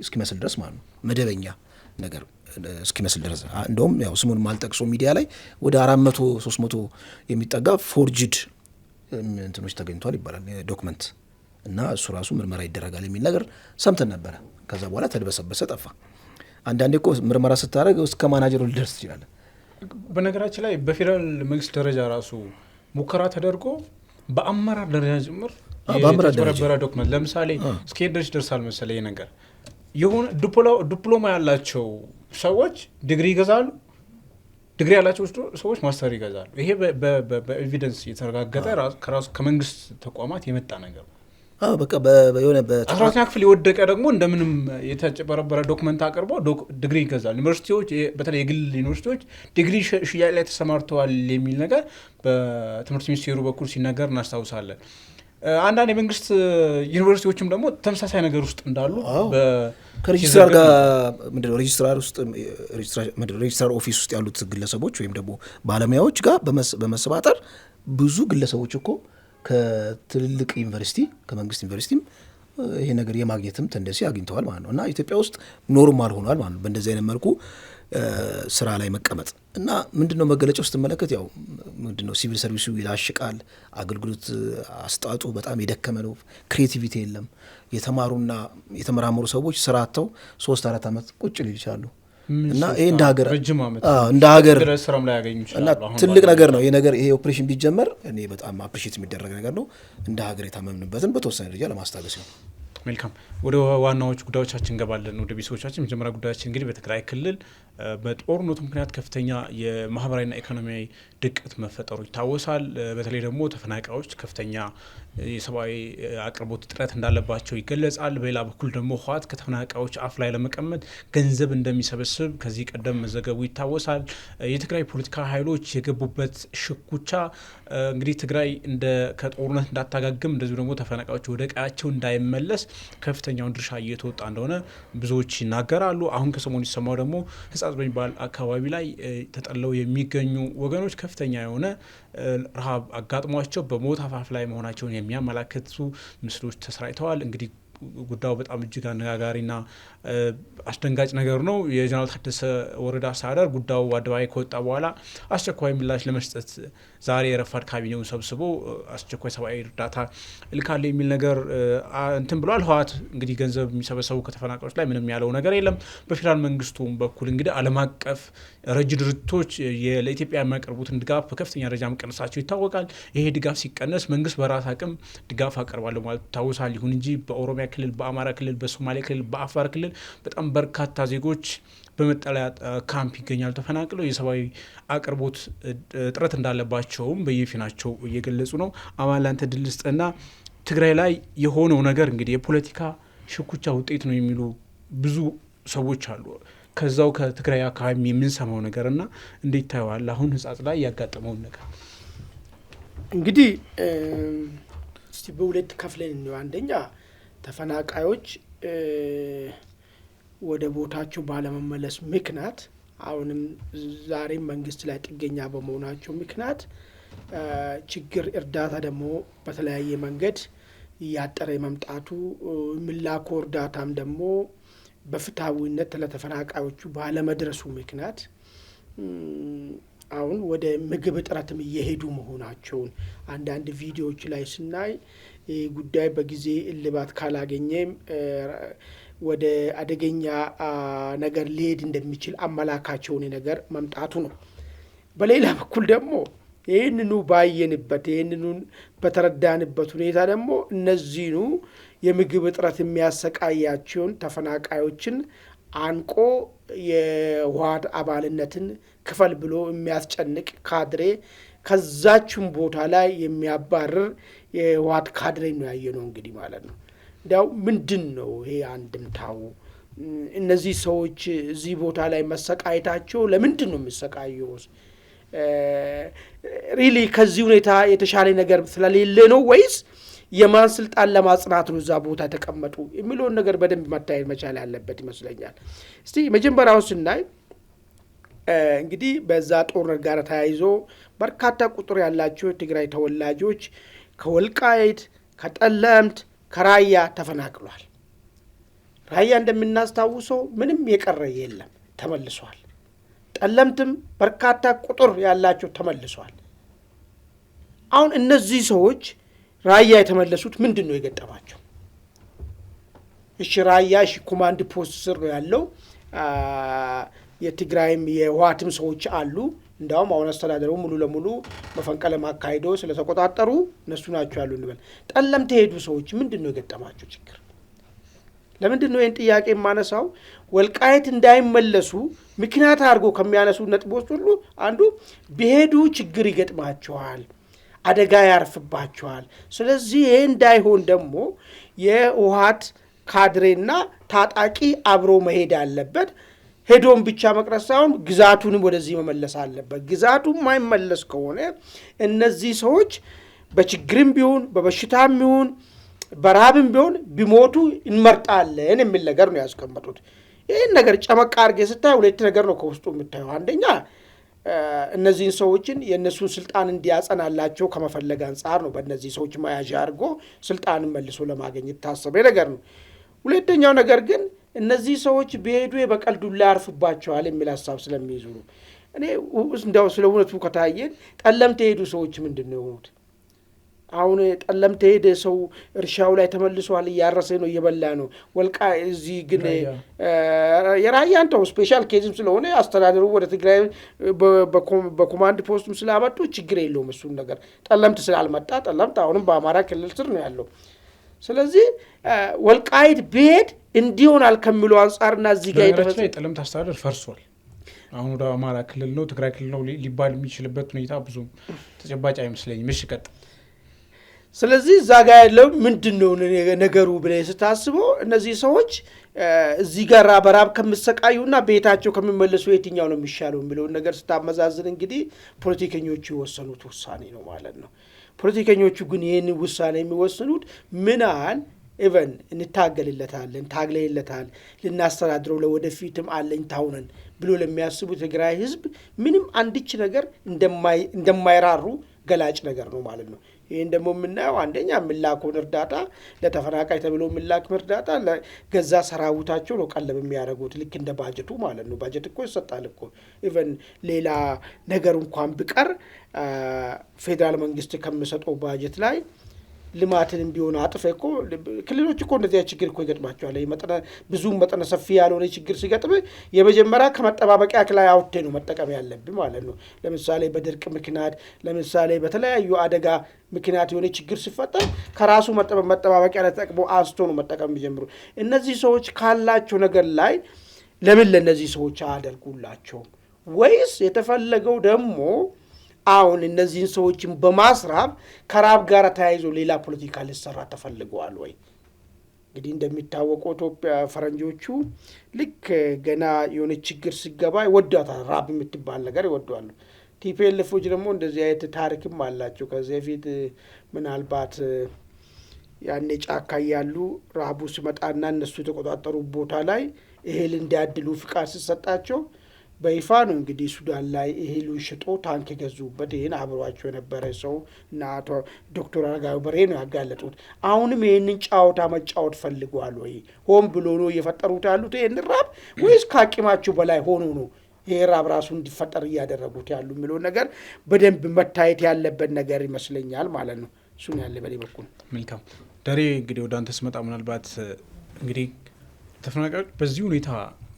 እስኪመስል ድረስ ማለት ነው መደበኛ ነገር እስኪመስል ድረስ እንደውም ያው ስሙን ማልጠቅሶ ሚዲያ ላይ ወደ 400 300 የሚጠጋ ፎርጅድ እንትኖች ተገኝቷል ይባላል ዶክመንት እና እሱ ራሱ ምርመራ ይደረጋል የሚል ነገር ሰምተን ነበረ። ከዛ በኋላ ተድበሰበሰ ጠፋ። አንዳንዴ እኮ ምርመራ ስታደርግ እስከ ማናጀሩ ሊደርስ ይችላል። በነገራችን ላይ በፌደራል መንግስት ደረጃ ራሱ ሙከራ ተደርጎ በአመራር ደረጃ ጭምር የተበረበረ ዶክመንት ለምሳሌ እስከ ድረስ ይደርሳል መሰለኝ ነገር የሆነ ዲፕሎማ ያላቸው ሰዎች ዲግሪ ይገዛሉ፣ ዲግሪ ያላቸው ሰዎች ማስተር ይገዛሉ። ይሄ በኤቪደንስ የተረጋገጠ ከራሱ ከመንግስት ተቋማት የመጣ ነገር ነው። በቃ በየሆነ በ12ኛ ክፍል የወደቀ ደግሞ እንደምንም የተጨበረበረ ዶክመንት አቅርቦ ዲግሪ ይገዛል። ዩኒቨርሲቲዎች በተለይ የግል ዩኒቨርሲቲዎች ዲግሪ ሽያጭ ላይ ተሰማርተዋል የሚል ነገር በትምህርት ሚኒስቴሩ በኩል ሲነገር እናስታውሳለን። አንዳንድ የመንግስት ዩኒቨርሲቲዎችም ደግሞ ተመሳሳይ ነገር ውስጥ እንዳሉ ከሬጅስትራር ጋር ምንድነው ሬጅስትራር ኦፊስ ውስጥ ያሉት ግለሰቦች ወይም ደግሞ ባለሙያዎች ጋር በመሰባጠር ብዙ ግለሰቦች እኮ ከትልልቅ ዩኒቨርሲቲ ከመንግስት ዩኒቨርሲቲም ይሄ ነገር የማግኘትም ተንደሲ አግኝተዋል ማለት ነው። እና ኢትዮጵያ ውስጥ ኖርማል ሆኗል ማለት ነው በእንደዚህ አይነት መልኩ ስራ ላይ መቀመጥ እና ምንድነው መገለጫው ስትመለከት ያው ምንድነው ሲቪል ሰርቪሱ ይላሽቃል፣ አገልግሎት አስጣጡ በጣም የደከመ ነው፣ ክሬቲቪቲ የለም። የተማሩና የተመራመሩ ሰዎች ስራ አጥተው 3-4 ዓመት ቁጭ ሊል ይችላሉ እና ይሄ እንደ ሀገር ስራም ላይ ያገኙ ይችላሉ። እና ትልቅ ነገር ነው ይሄ ነገር። ይሄ ኦፕሬሽን ቢጀመር እኔ በጣም አፕሪሺየት የሚደረግ ነገር ነው። እንደ ሀገር የታመምንበትን በተወሰነ ደረጃ ለማስታገስ ነው። መልካም ወደ ዋናዎቹ ጉዳዮቻችን እንገባለን። ወደ ቢሶቻችን መጀመሪያ ጉዳያችን እንግዲህ በትግራይ ክልል በጦርነቱ ምክንያት ከፍተኛ የማህበራዊና ኢኮኖሚያዊ ድቀት መፈጠሩ ይታወሳል። በተለይ ደግሞ ተፈናቃዮች ከፍተኛ የሰብአዊ አቅርቦት እጥረት እንዳለባቸው ይገለጻል። በሌላ በኩል ደግሞ ህወሓት ከተፈናቃዮች አፍ ላይ ለመቀመጥ ገንዘብ እንደሚሰበስብ ከዚህ ቀደም መዘገቡ ይታወሳል። የትግራይ ፖለቲካ ኃይሎች የገቡበት ሽኩቻ እንግዲህ ትግራይ ከጦርነት እንዳታጋግም እንደዚሁ ደግሞ ተፈናቃዮች ወደ ቀያቸው እንዳይመለስ ከፍተኛውን ድርሻ እየተወጣ እንደሆነ ብዙዎች ይናገራሉ። አሁን ከሰሞኑ ሲሰማው ደግሞ ህጻጽ በሚባል አካባቢ ላይ ተጠለው የሚገኙ ወገኖች ከፍተኛ የሆነ ረሃብ አጋጥሟቸው በሞት አፋፍ ላይ መሆናቸውን የሚያመላክቱ ምስሎች ተሰራጭተዋል። እንግዲህ ጉዳዩ በጣም እጅግ አነጋጋሪና አስደንጋጭ ነገር ነው። የጀነራል ታደሰ ወረዳ አስተዳደር ጉዳዩ አደባባይ ከወጣ በኋላ አስቸኳይ ምላሽ ለመስጠት ዛሬ የረፋድ ካቢኔውን ሰብስቦ አስቸኳይ ሰብአዊ እርዳታ እልካለሁ የሚል ነገር እንትን ብሏል። ህወሓት እንግዲህ ገንዘብ የሚሰበሰቡ ከተፈናቃዮች ላይ ምንም ያለው ነገር የለም። በፌዴራል መንግስቱም በኩል እንግዲህ ዓለም አቀፍ ረጅ ድርጅቶች ለኢትዮጵያ የሚያቀርቡትን ድጋፍ በከፍተኛ ደረጃ መቀነሳቸው ይታወቃል። ይሄ ድጋፍ ሲቀነስ መንግስት በራስ አቅም ድጋፍ አቀርባለሁ ማለት ይታወሳል። ይሁን እንጂ በኦሮሚያ ክልል፣ በአማራ ክልል፣ በሶማሌ ክልል፣ በአፋር ክልል በጣም በርካታ ዜጎች በመጠለያ ካምፕ ይገኛሉ ተፈናቅለው። የሰብአዊ አቅርቦት እጥረት እንዳለባቸውም በየፊናቸው እየገለጹ ነው። አማላንተ ድልስጥና ትግራይ ላይ የሆነው ነገር እንግዲህ የፖለቲካ ሽኩቻ ውጤት ነው የሚሉ ብዙ ሰዎች አሉ። ከዛው ከትግራይ አካባቢ የምንሰማው ነገር እና እንዴት ታየዋል አሁን ህጻጽ ላይ ያጋጠመውን ነገር? እንግዲህ እስቲ በሁለት ከፍለን ነው። አንደኛ ተፈናቃዮች ወደ ቦታቸው ባለመመለስ ምክንያት አሁንም ዛሬም መንግስት ላይ ጥገኛ በመሆናቸው ምክንያት ችግር እርዳታ ደግሞ በተለያየ መንገድ እያጠረ መምጣቱ ምላኮ እርዳታም ደግሞ በፍትሃዊነት ለተፈናቃዮቹ ባለመድረሱ ምክንያት አሁን ወደ ምግብ እጥረትም እየሄዱ መሆናቸውን አንዳንድ ቪዲዮዎች ላይ ስናይ ጉዳይ በጊዜ እልባት ካላገኘም ወደ አደገኛ ነገር ሊሄድ እንደሚችል አመላካቸውን ነገር መምጣቱ ነው። በሌላ በኩል ደግሞ ይህንኑ ባየንበት ይህንኑ በተረዳንበት ሁኔታ ደግሞ እነዚህኑ የምግብ እጥረት የሚያሰቃያቸውን ተፈናቃዮችን አንቆ የህወሓት አባልነትን ክፈል ብሎ የሚያስጨንቅ ካድሬ ከዛችም ቦታ ላይ የሚያባርር የህወሓት ካድሬ ነው ያየነው እንግዲህ ማለት ነው። እንዲያው ምንድን ነው ይሄ አንድምታው? እነዚህ ሰዎች እዚህ ቦታ ላይ መሰቃየታቸው ለምንድን ነው የሚሰቃዩት? ሪሊ ከዚህ ሁኔታ የተሻለ ነገር ስለሌለ ነው ወይስ የማን ስልጣን ለማጽናት ነው እዛ ቦታ ተቀመጡ የሚለውን ነገር በደንብ መታየት መቻል ያለበት ይመስለኛል። እስቲ መጀመሪያው ስናይ እንግዲህ በዛ ጦርነት ጋር ተያይዞ በርካታ ቁጥር ያላቸው የትግራይ ተወላጆች ከወልቃይት፣ ከጠለምት፣ ከራያ ተፈናቅሏል። ራያ እንደምናስታውሰው ምንም የቀረ የለም፣ ተመልሷል። ጠለምትም በርካታ ቁጥር ያላቸው ተመልሷል። አሁን እነዚህ ሰዎች ራያ የተመለሱት ምንድን ነው የገጠማቸው? እሺ ራያ ኮማንድ ፖስት ስር ነው ያለው። የትግራይም የህወሓትም ሰዎች አሉ። እንዳውም አሁን አስተዳደሩ ሙሉ ለሙሉ መፈንቅለ ማካሄዶ ስለተቆጣጠሩ እነሱ ናቸው ያሉ እንበል። ጠለምት የሄዱ ሰዎች ምንድን ነው የገጠማቸው ችግር? ለምንድን ነው ይህን ጥያቄ የማነሳው? ወልቃይት እንዳይመለሱ ምክንያት አድርጎ ከሚያነሱ ነጥቦች ሁሉ አንዱ ቢሄዱ ችግር ይገጥማቸዋል፣ አደጋ ያርፍባቸዋል። ስለዚህ ይህ እንዳይሆን ደግሞ የህወሓት ካድሬና ታጣቂ አብሮ መሄድ አለበት። ሄዶም ብቻ መቅረት ሳይሆን ግዛቱንም ወደዚህ መመለስ አለበት። ግዛቱ የማይመለስ ከሆነ እነዚህ ሰዎች በችግርም ቢሆን በበሽታም ቢሆን በረሃብም ቢሆን ቢሞቱ እንመርጣለን የሚል ነገር ነው ያስቀመጡት። ይህን ነገር ጨመቃ አድርጌ ስታይ ሁለት ነገር ነው ከውስጡ የምታየው። አንደኛ እነዚህን ሰዎችን የእነሱን ስልጣን እንዲያጸናላቸው ከመፈለግ አንጻር ነው በእነዚህ ሰዎች መያዣ አድርጎ ስልጣንን መልሶ ለማግኘት ታሰበ ነገር ነው። ሁለተኛው ነገር ግን እነዚህ ሰዎች ቢሄዱ የበቀል ዱላ ያርፍባቸዋል የሚል ሀሳብ ስለሚይዙ ነው። እኔ እንዲያው ስለ እውነቱ ከታየን ጠለምት የሄዱ ሰዎች ምንድን ነው የሆኑት? አሁን ጠለምት የሄደ ሰው እርሻው ላይ ተመልሷል፣ እያረሰ ነው፣ እየበላ ነው። ወልቃ እዚህ ግን የራያን ተው ስፔሻል ኬዝም ስለሆነ አስተዳደሩ ወደ ትግራይ በኮማንድ ፖስቱም ስላመጡ ችግር የለውም እሱን ነገር። ጠለምት ስላልመጣ ጠለምት አሁንም በአማራ ክልል ስር ነው ያለው። ስለዚህ ወልቃይት ብሄድ እንዲሆናል ከሚለው አንጻርና እዚህ ጋር የጠለምት አስተዳደር ፈርሷል። አሁን ወደ አማራ ክልል ነው ትግራይ ክልል ነው ሊባል የሚችልበት ሁኔታ ብዙ ተጨባጭ አይመስለኝም። እሺ ቀጥ ስለዚህ እዛ ጋር ያለው ምንድን ነው ነገሩ ብለህ ስታስበው እነዚህ ሰዎች እዚህ ጋር በራብ ከምሰቃዩና ቤታቸው ከሚመለሱ የትኛው ነው የሚሻለው የሚለውን ነገር ስታመዛዝን እንግዲህ ፖለቲከኞቹ የወሰኑት ውሳኔ ነው ማለት ነው። ፖለቲከኞቹ ግን ይህን ውሳኔ የሚወስኑት ምናል ኢቨን እንታገልለታለን፣ ታግለይለታል፣ ልናስተዳድረው ለወደፊትም አለኝ ታውነን ብሎ ለሚያስቡት የትግራይ ህዝብ ምንም አንድች ነገር እንደማይራሩ ገላጭ ነገር ነው ማለት ነው። ይህን ደግሞ የምናየው አንደኛ የሚላከውን እርዳታ ለተፈናቃይ ተብሎ የሚላክ እርዳታ ለገዛ ሰራዊታቸው ነው ቀለብ የሚያደርጉት፣ ልክ እንደ ባጀቱ ማለት ነው። ባጀት እኮ ይሰጣል እኮ ኢቨን ሌላ ነገር እንኳን ቢቀር ፌዴራል መንግስት ከሚሰጠው ባጀት ላይ ልማትንም ቢሆን አጥፈ እኮ ክልሎች እኮ እንደዚያ ችግር እኮ ይገጥማቸዋል። ብዙም መጠነ ሰፊ ያልሆነ ችግር ሲገጥም የመጀመሪያ ከመጠባበቂያ ላይ አውጥተህ ነው መጠቀም ያለብህ ማለት ነው። ለምሳሌ በድርቅ ምክንያት፣ ለምሳሌ በተለያዩ አደጋ ምክንያት የሆነ ችግር ሲፈጠር ከራሱ መጠባበቂያ ላይ ተጠቅሞ አንስቶ ነው መጠቀም የሚጀምሩ። እነዚህ ሰዎች ካላቸው ነገር ላይ ለምን ለእነዚህ ሰዎች አያደርጉላቸውም? ወይስ የተፈለገው ደግሞ አሁን እነዚህን ሰዎችን በማስራብ ከራብ ጋር ተያይዞ ሌላ ፖለቲካ ሊሰራ ተፈልገዋል ወይ? እንግዲህ እንደሚታወቀው ኢትዮጵያ ፈረንጆቹ ልክ ገና የሆነ ችግር ሲገባ ይወዷታል። ራብ የምትባል ነገር ይወዷሉ። ቲፒኤልኤፎች ደግሞ እንደዚህ አይነት ታሪክም አላቸው። ከዚህ በፊት ምናልባት ያኔ ጫካ ያሉ ራቡ ሲመጣና እነሱ የተቆጣጠሩ ቦታ ላይ እህል እንዲያድሉ ፍቃድ ሲሰጣቸው በይፋ ነው እንግዲህ ሱዳን ላይ እህሉ ሽጦ ታንክ የገዙበት ይህን አብሯቸው የነበረ ሰው እና አቶ ዶክተር አረጋዊ በርሄ ነው ያጋለጡት። አሁንም ይህንን ጫወታ መጫወት ፈልገዋል ወይ? ሆን ብሎ ነው እየፈጠሩት ያሉት ይህን ራብ ወይስ ከአቅማቸው በላይ ሆኖ ነው ይህ ራብ ራሱ እንዲፈጠር እያደረጉት ያሉ የሚለው ነገር በደንብ መታየት ያለበት ነገር ይመስለኛል ማለት ነው። እሱን ያለ በሌ በኩል መልካም ደሬ እንግዲህ ወደ አንተ ስመጣ ምናልባት እንግዲህ ተፈናቃዮች በዚህ ሁኔታ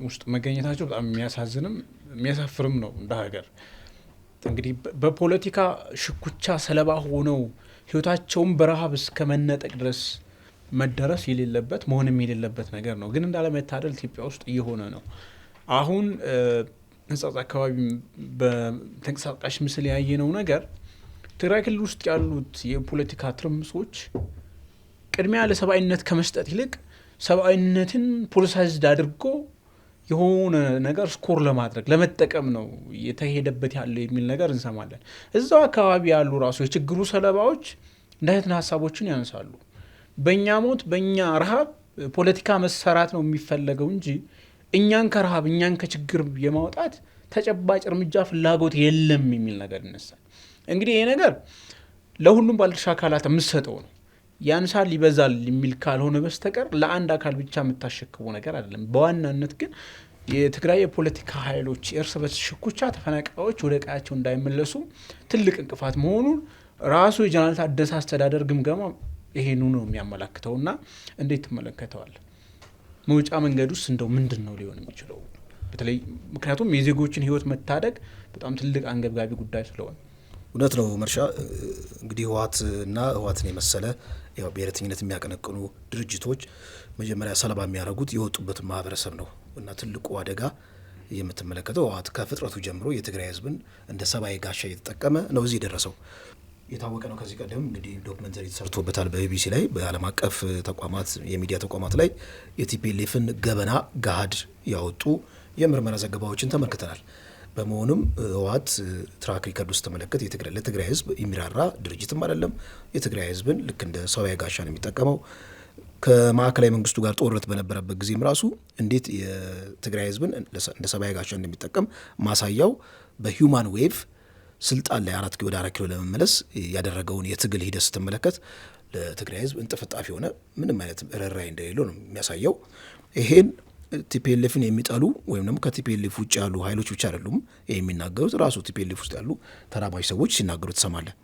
ውስጥ መገኘታቸው በጣም የሚያሳዝንም የሚያሳፍርም ነው። እንደ ሀገር እንግዲህ በፖለቲካ ሽኩቻ ሰለባ ሆነው ህይወታቸውን በረሃብ እስከ መነጠቅ ድረስ መደረስ የሌለበት መሆንም የሌለበት ነገር ነው። ግን እንዳለመታደል ኢትዮጵያ ውስጥ እየሆነ ነው። አሁን ህንጻጽ አካባቢ በተንቀሳቃሽ ምስል ያየነው ነገር ትግራይ ክልል ውስጥ ያሉት የፖለቲካ ትርምሶች ቅድሚያ ለሰብአዊነት ከመስጠት ይልቅ ሰብአዊነትን ፖለቲሳይዝድ አድርጎ የሆነ ነገር ስኮር ለማድረግ ለመጠቀም ነው የተሄደበት ያለው የሚል ነገር እንሰማለን። እዛው አካባቢ ያሉ ራሱ የችግሩ ሰለባዎች እንደ አይነት ሀሳቦችን ያነሳሉ። በእኛ ሞት በእኛ ረሃብ ፖለቲካ መሰራት ነው የሚፈለገው እንጂ እኛን ከረሃብ እኛን ከችግር የማውጣት ተጨባጭ እርምጃ ፍላጎት የለም የሚል ነገር ይነሳል። እንግዲህ ይሄ ነገር ለሁሉም ባለድርሻ አካላት የምትሰጠው ነው። ያንሳል ይበዛል የሚል ካልሆነ በስተቀር ለአንድ አካል ብቻ የምታሸክመው ነገር አይደለም። በዋናነት ግን የትግራይ የፖለቲካ ኃይሎች የእርስ በርስ ሽኩቻ ተፈናቃዮች ወደ ቀያቸው እንዳይመለሱ ትልቅ እንቅፋት መሆኑን ራሱ የጀነራል ታደሰ አስተዳደር ግምገማ ይሄኑ ነው የሚያመላክተውና እንዴት ትመለከተዋል? መውጫ መንገድ ውስጥ እንደው ምንድን ነው ሊሆን የሚችለው? በተለይ ምክንያቱም የዜጎችን ህይወት መታደግ በጣም ትልቅ አንገብጋቢ ጉዳይ ስለሆነ። እውነት ነው መርሻ። እንግዲህ ህወሓትና ህወሓትን የመሰለ ያው ብሔረተኝነት የሚያቀነቅኑ ድርጅቶች መጀመሪያ ሰለባ የሚያደርጉት የወጡበትን ማህበረሰብ ነው እና ትልቁ አደጋ የምትመለከተው ህወሓት ከፍጥረቱ ጀምሮ የትግራይ ህዝብን እንደ ሰብአዊ ጋሻ እየተጠቀመ ነው እዚህ የደረሰው። የታወቀ ነው። ከዚህ ቀደም እንግዲህ ዶክመንተሪ ተሰርቶበታል በቢቢሲ ላይ፣ በዓለም አቀፍ ተቋማት የሚዲያ ተቋማት ላይ የቲፒኤልኤፍን ገበና ገሃድ ያወጡ የምርመራ ዘገባዎችን ተመልክተናል። በመሆኑም ህወሓት ትራክ ሪከርድ ውስጥ ተመለከት ለትግራይ ህዝብ የሚራራ ድርጅትም አይደለም። የትግራይ ህዝብን ልክ እንደ ሰብአዊ ጋሻ ነው የሚጠቀመው። ከማዕከላዊ መንግስቱ ጋር ጦርነት በነበረበት ጊዜም ራሱ እንዴት የትግራይ ህዝብን እንደ ሰብአዊ ጋሻ እንደሚጠቀም ማሳያው በሂውማን ዌቭ ስልጣን ላይ ወደ 4 ኪሎ ለመመለስ ያደረገውን የትግል ሂደት ስትመለከት ለትግራይ ህዝብ እንጥፍጣፊ የሆነ ምንም አይነት ርኅራኄ እንደሌለው ነው የሚያሳየው። ይሄን ቲፒኤልኤፍን የሚጠሉ ወይም ደግሞ ከቲፒኤልኤፍ ውጭ ያሉ ኃይሎች ብቻ አይደሉም የሚናገሩት፣ ራሱ ቲፒኤልኤፍ ውስጥ ያሉ ተራማጅ ሰዎች ሲናገሩ ትሰማለህ።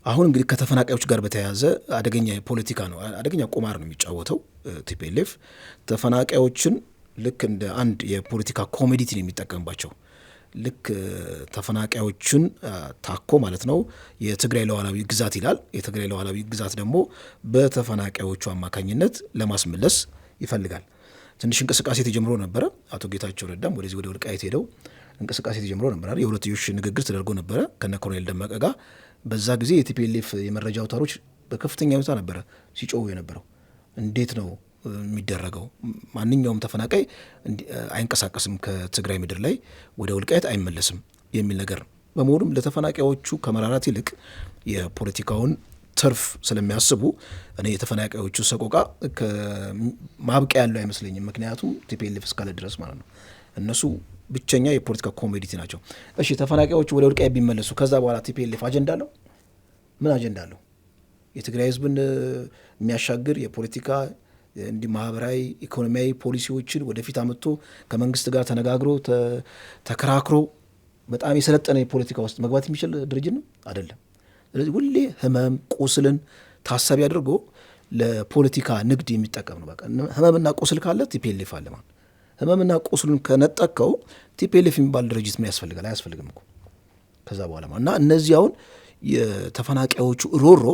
አሁን እንግዲህ ከተፈናቃዮች ጋር በተያያዘ አደገኛ ፖለቲካ ነው፣ አደገኛ ቁማር ነው የሚጫወተው ቲፒኤልኤፍ። ተፈናቃዮችን ልክ እንደ አንድ የፖለቲካ ኮሞዲቲ ነው የሚጠቀምባቸው። ልክ ተፈናቃዮችን ታኮ ማለት ነው የትግራይ ሉዓላዊ ግዛት ይላል። የትግራይ ሉዓላዊ ግዛት ደግሞ በተፈናቃዮቹ አማካኝነት ለማስመለስ ይፈልጋል። ትንሽ እንቅስቃሴ ተጀምሮ ነበረ። አቶ ጌታቸው ረዳም ወደዚህ ወደ ወልቃይት ሄደው እንቅስቃሴ ተጀምሮ ነበረ። የሁለትዮሽ ንግግር ተደርጎ ነበረ ከነ ኮሎኔል ደመቀ ጋር። በዛ ጊዜ የቲፒኤልኤፍ የመረጃ አውታሮች በከፍተኛ ሁኔታ ነበረ ሲጮሁ የነበረው። እንዴት ነው የሚደረገው? ማንኛውም ተፈናቃይ አይንቀሳቀስም ከትግራይ ምድር ላይ ወደ ወልቃይት አይመለስም የሚል ነገር ነው። በመሆኑም ለተፈናቃዮቹ ከመራራት ይልቅ የፖለቲካውን ትርፍ ስለሚያስቡ እኔ የተፈናቃዮቹ ሰቆቃ ማብቂያ ያለው አይመስለኝም። ምክንያቱም ቲፒኤልኤፍ እስካለ ድረስ ማለት ነው እነሱ ብቸኛ የፖለቲካ ኮሞዲቲ ናቸው። እሺ ተፈናቃዮቹ ወደ ወልቃይት ቢመለሱ ከዛ በኋላ ቲፒኤልኤፍ አጀንዳ አለው? ምን አጀንዳ አለው? የትግራይ ህዝብን የሚያሻግር የፖለቲካ እንዲህ ማህበራዊ ኢኮኖሚያዊ ፖሊሲዎችን ወደፊት አመጥቶ ከመንግስት ጋር ተነጋግሮ ተከራክሮ በጣም የሰለጠነ የፖለቲካ ውስጥ መግባት የሚችል ድርጅት ነው አይደለም። ስለዚህ ሁሌ ህመም ቁስልን ታሳቢ አድርጎ ለፖለቲካ ንግድ የሚጠቀም ነው። በቃ ህመምና ቁስል ካለ ቲፒኤልኤፍ አለ ማለት። ህመምና ቁስሉን ከነጠቀው ቲፒኤልኤፍ የሚባል ድርጅት ምን ያስፈልጋል? አያስፈልግም እኮ ከዛ በኋላ እና እነዚህ አሁን የተፈናቃዮቹ ሮሮ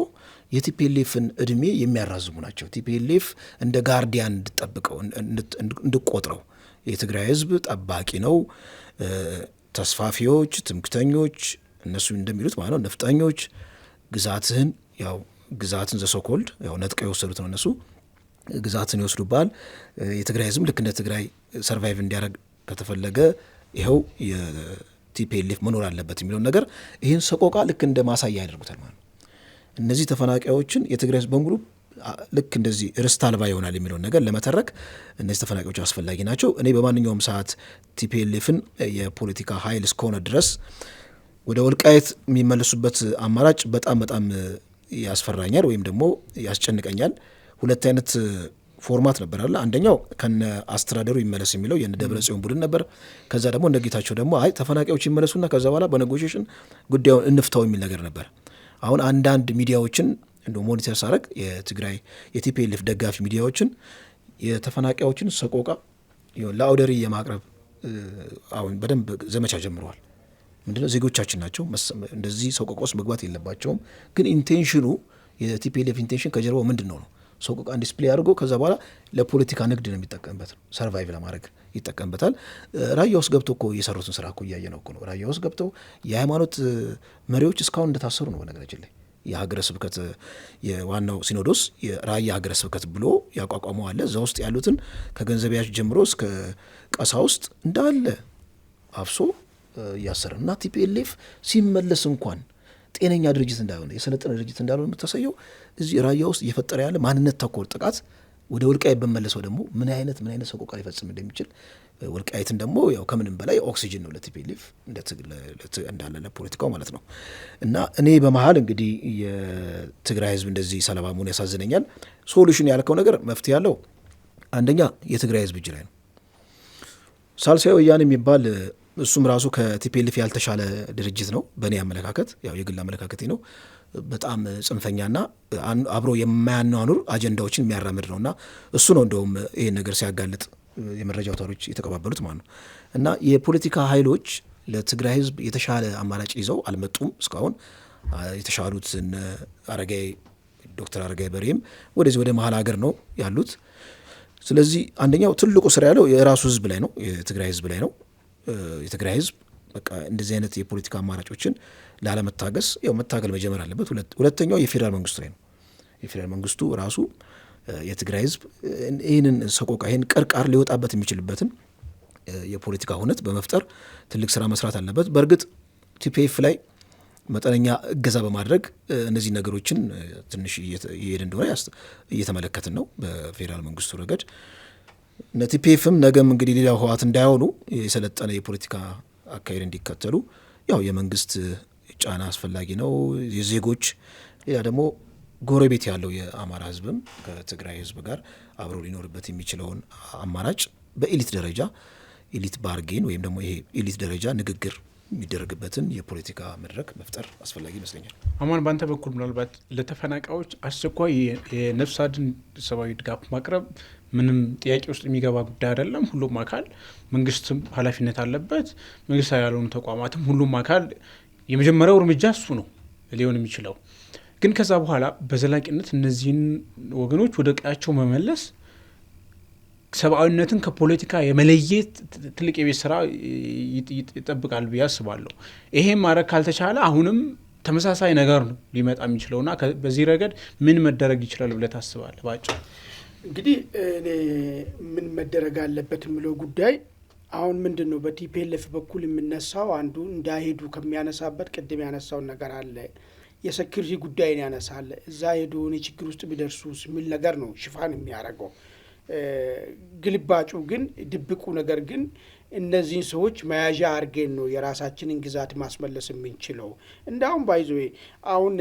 የቲፒኤልኤፍን እድሜ የሚያራዝሙ ናቸው። ቲፒኤልኤፍ እንደ ጋርዲያን እንድጠብቀው እንድቆጥረው የትግራይ ህዝብ ጠባቂ ነው። ተስፋፊዎች፣ ትምክተኞች እነሱ እንደሚሉት ማለት ነው ነፍጠኞች ግዛትን ዘሶኮልድ ያው ነጥቀው የወሰዱት ነው እነሱ ግዛትን ይወስዱባል። የትግራይ ህዝብ ልክ እንደ ትግራይ ሰርቫይቭ እንዲያደርግ ከተፈለገ ይኸው የቲፒኤልኤፍ መኖር አለበት የሚለውን ነገር ይህን ሰቆቃ ልክ እንደ ማሳያ ያደርጉታል ማለት ነው። እነዚህ ተፈናቃዮችን የትግራይ ህዝብ በሙሉ ልክ እንደዚህ ርስት አልባ ይሆናል የሚለውን ነገር ለመተረክ እነዚህ ተፈናቃዮች አስፈላጊ ናቸው። እኔ በማንኛውም ሰዓት ቲፒኤልኤፍን የፖለቲካ ኃይል እስከሆነ ድረስ ወደ ወልቃይት የሚመለሱበት አማራጭ በጣም ያስፈራኛል ወይም ደግሞ ያስጨንቀኛል። ሁለት አይነት ፎርማት ነበር አለ። አንደኛው ከነ አስተዳደሩ ይመለስ የሚለው የነ ደብረጽዮን ቡድን ነበር። ከዛ ደግሞ እንደ ጌታቸው ደግሞ አይ ተፈናቃዮች ይመለሱና ከዛ በኋላ በኔጎሽዬሽን ጉዳዩን እንፍታው የሚል ነገር ነበር። አሁን አንዳንድ ሚዲያዎችን እንደ ሞኒተር ሳረግ የትግራይ የቲፒኤልኤፍ ደጋፊ ሚዲያዎችን የተፈናቃዮችን ሰቆቃ ለአውደሪ የማቅረብ አሁን በደንብ ዘመቻ ጀምረዋል። ምንድነው ዜጎቻችን ናቸው እንደዚህ ሰቆቃ ውስጥ መግባት የለባቸውም። ግን ኢንቴንሽኑ የቲፒኤልኤፍ ኢንቴንሽን ከጀርባው ምንድነው ነው ሰቆቃን ዲስፕሌይ አድርጎ ከዛ በኋላ ለፖለቲካ ንግድ ነው የሚጠቀምበት፣ ሰርቫይቭ ለማድረግ ይጠቀምበታል። ራያ ውስጥ ገብተው እኮ የሰሩትን ስራ እኮ እያየ ነው እኮ ነው። ራያ ውስጥ ገብተው የሃይማኖት መሪዎች እስካሁን እንደታሰሩ ነው። በነገራችን ላይ የሀገረ ስብከት የዋናው ሲኖዶስ የራያ ሀገረ ስብከት ብሎ ያቋቋመው አለ። እዛ ውስጥ ያሉትን ከገንዘብ ያዥ ጀምሮ እስከ ቀሳውስት እንዳለ አፍሶ እያሰረ እና ቲፒኤልኤፍ ሲመለስ እንኳን ጤነኛ ድርጅት እንዳልሆነ የሰለጠነ ድርጅት እንዳልሆነ የምታሳየው እዚህ ራያ ውስጥ እየፈጠረ ያለ ማንነት ተኮር ጥቃት ወደ ወልቃይት በመለሰው ደግሞ ምን አይነት ሰቆቃ ሊፈጽም እንደሚችል ወልቃይትን ደግሞ ያው ከምንም በላይ ኦክሲጅን ነው ለቲፒኤልኤፍ እንዳለ ለፖለቲካው ማለት ነው። እና እኔ በመሀል እንግዲህ የትግራይ ህዝብ እንደዚህ ሰለባ መሆን ያሳዝነኛል። ሶሉሽን ያልከው ነገር መፍትሄ ያለው አንደኛ የትግራይ ህዝብ እጅ ላይ ነው። ሳልሳይ ወያኔ የሚባል እሱም ራሱ ከቲፒኤልኤፍ ያልተሻለ ድርጅት ነው በእኔ አመለካከት፣ ያው የግል አመለካከቴ ነው። በጣም ጽንፈኛና አብሮ የማያኗኑር አጀንዳዎችን የሚያራምድ ነውና እሱ ነው እንደውም ይሄን ነገር ሲያጋልጥ የመረጃ አውታሮች የተቀባበሉት ማለት ነው። እና የፖለቲካ ኃይሎች ለትግራይ ህዝብ የተሻለ አማራጭ ይዘው አልመጡም እስካሁን። የተሻሉት ዶክተር አረጋይ በርሄም ወደዚህ ወደ መሀል ሀገር ነው ያሉት። ስለዚህ አንደኛው ትልቁ ስራ ያለው የራሱ ህዝብ ላይ ነው፣ የትግራይ ህዝብ ላይ ነው። የትግራይ ህዝብ በቃ እንደዚህ አይነት የፖለቲካ አማራጮችን ላለመታገስ ያው መታገል መጀመር አለበት። ሁለተኛው የፌዴራል መንግስቱ ላይ ነው። የፌዴራል መንግስቱ ራሱ የትግራይ ህዝብ ይህንን ሰቆቃ ይህን ቅርቃር ሊወጣበት የሚችልበትን የፖለቲካ ሁነት በመፍጠር ትልቅ ስራ መስራት አለበት። በእርግጥ ቲፒኤፍ ላይ መጠነኛ እገዛ በማድረግ እነዚህ ነገሮችን ትንሽ እየሄደ እንደሆነ እየተመለከትን ነው በፌዴራል መንግስቱ ረገድ። ቲፒኤፍም ነገም እንግዲህ ሌላው ህወሓት እንዳይሆኑ የሰለጠነ የፖለቲካ አካሄድ እንዲከተሉ ያው የመንግስት ጫና አስፈላጊ ነው። የዜጎች ሌላ ደግሞ ጎረቤት ያለው የአማራ ህዝብም ከትግራይ ህዝብ ጋር አብሮ ሊኖርበት የሚችለውን አማራጭ በኤሊት ደረጃ ኤሊት ባርጌን ወይም ደግሞ ይሄ ኤሊት ደረጃ ንግግር የሚደረግበትን የፖለቲካ መድረክ መፍጠር አስፈላጊ ይመስለኛል። አማን ባንተ በኩል ምናልባት ለተፈናቃዮች አስቸኳይ የነፍስ አድን ሰብአዊ ድጋፍ ማቅረብ ምንም ጥያቄ ውስጥ የሚገባ ጉዳይ አይደለም። ሁሉም አካል መንግስትም ኃላፊነት አለበት፣ መንግስታዊ ያልሆኑ ተቋማትም ሁሉም አካል የመጀመሪያው እርምጃ እሱ ነው ሊሆን የሚችለው። ግን ከዛ በኋላ በዘላቂነት እነዚህን ወገኖች ወደ ቀያቸው መመለስ ሰብአዊነትን ከፖለቲካ የመለየት ትልቅ የቤት ስራ ይጠብቃል ብዬ አስባለሁ። ይሄም ማድረግ ካልተቻለ አሁንም ተመሳሳይ ነገር ነው ሊመጣ የሚችለውና በዚህ ረገድ ምን መደረግ ይችላል ብለህ ታስባለህ? ባጭሩ እንግዲህ ምን መደረግ አለበት የሚለው ጉዳይ አሁን ምንድን ነው በቲፒኤልኤፍ በኩል የምነሳው አንዱ እንዳይሄዱ ከሚያነሳበት ቅድም ያነሳውን ነገር አለ። የሴኩሪቲ ጉዳይን ያነሳል። እዛ ሄዶ ችግር ውስጥ ቢደርሱስ የሚል ነገር ነው ሽፋን የሚያደርገው። ግልባጩ ግን ድብቁ ነገር ግን እነዚህን ሰዎች መያዣ አድርገን ነው የራሳችንን ግዛት ማስመለስ የምንችለው። እንዳሁን ባይዞ አሁን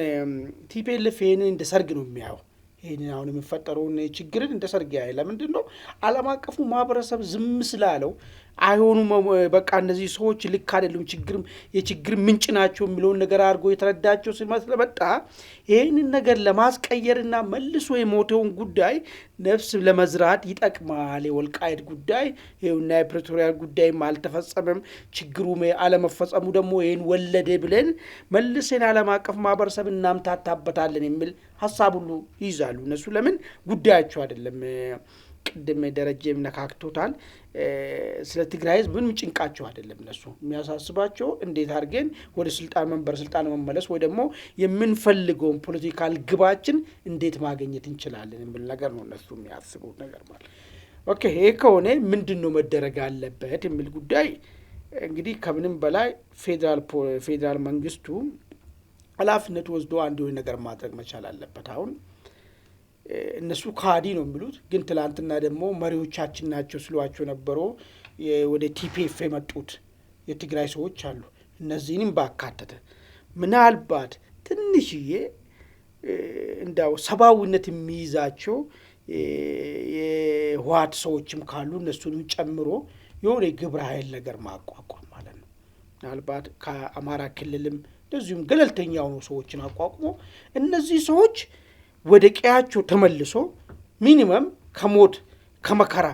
ቲፒኤልኤፍ ይሄንን እንደ ሰርግ ነው የሚያየው። ይሄንን አሁን የሚፈጠረውን ችግርን እንደ ሰርግ ያይ። ለምንድን ነው ዓለም አቀፉ ማህበረሰብ ዝም ስላለው አይሆኑም በቃ እነዚህ ሰዎች ልክ አይደሉም፣ የችግር ምንጭ ናቸው የሚለውን ነገር አድርጎ የተረዳቸው ስለመጣ ይህንን ነገር ለማስቀየርና መልሶ የሞተውን ጉዳይ ነፍስ ለመዝራት ይጠቅማል። የወልቃይት ጉዳይ ይኸውና የፕሪቶሪያ ጉዳይም አልተፈጸመም፣ ችግሩ አለመፈጸሙ ደግሞ ይህን ወለደ ብለን መልሰን ዓለም አቀፍ ማህበረሰብ እናምታታበታለን የሚል ሀሳብ ሁሉ ይይዛሉ። እነሱ ለምን ጉዳያቸው አይደለም። ቅድም ደረጀም ነካክቶታል። ስለ ትግራይ ህዝብ ምንም ጭንቃቸው አይደለም። እነሱ የሚያሳስባቸው እንዴት አድርገን ወደ ስልጣን መመለስ ወይ ደግሞ የምንፈልገውን ፖለቲካል ግባችን እንዴት ማግኘት እንችላለን የሚል ነገር ነው እነሱ የሚያስቡት ነገር ማለት። ኦኬ ይሄ ከሆነ ምንድን ነው መደረግ አለበት የሚል ጉዳይ እንግዲህ ከምንም በላይ ፌዴራል መንግስቱ ኃላፊነት ወስዶ አንድ ነገር ማድረግ መቻል አለበት። አሁን እነሱ ካዲ ነው የሚሉት፣ ግን ትላንትና ደግሞ መሪዎቻችን ናቸው ስሏቸው ነበሩ ወደ ቲፒኤፍ የመጡት የትግራይ ሰዎች አሉ። እነዚህንም ባካተተ ምናልባት ትንሽዬ እንዳው ሰብአዊነት የሚይዛቸው የህወሓት ሰዎችም ካሉ እነሱንም ጨምሮ የሆነ ግብረ ኃይል ነገር ማቋቋም ማለት ነው። ምናልባት ከአማራ ክልልም እንደዚሁም ገለልተኛ የሆኑ ሰዎችን አቋቁሞ እነዚህ ሰዎች ወደ ቀያቸው ተመልሶ ሚኒመም ከሞት ከመከራ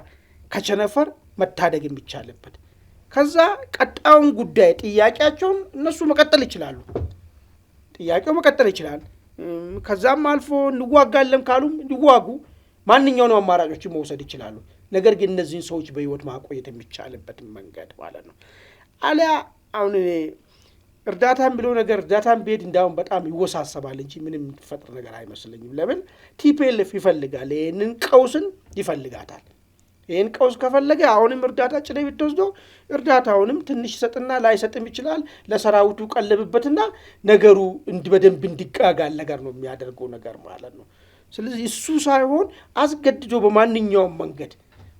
ከቸነፈር መታደግ የሚቻልበት ከዛ ቀጣዩን ጉዳይ ጥያቄያቸውን እነሱ መቀጠል ይችላሉ። ጥያቄው መቀጠል ይችላል። ከዛም አልፎ እንዋጋለን ካሉም እንዲዋጉ ማንኛውንም አማራጮችን መውሰድ ይችላሉ። ነገር ግን እነዚህን ሰዎች በህይወት ማቆየት የሚቻልበትን መንገድ ማለት ነው። አሊያ አሁን እርዳታ የሚለው ነገር እርዳታን ቢሄድ እንዳሁን በጣም ይወሳሰባል እንጂ ምንም የሚፈጥር ነገር አይመስለኝም። ለምን ቲፒኤልኤፍ ይፈልጋል፣ ይህንን ቀውስን ይፈልጋታል። ይህን ቀውስ ከፈለገ አሁንም እርዳታ ጭነ ብትወስደው እርዳታውንም ትንሽ ይሰጥና ላይሰጥም ይችላል። ለሰራዊቱ ቀለብበትና ነገሩ በደንብ እንዲጋጋል ነገር ነው የሚያደርገው ነገር ማለት ነው። ስለዚህ እሱ ሳይሆን አስገድዶ በማንኛውም መንገድ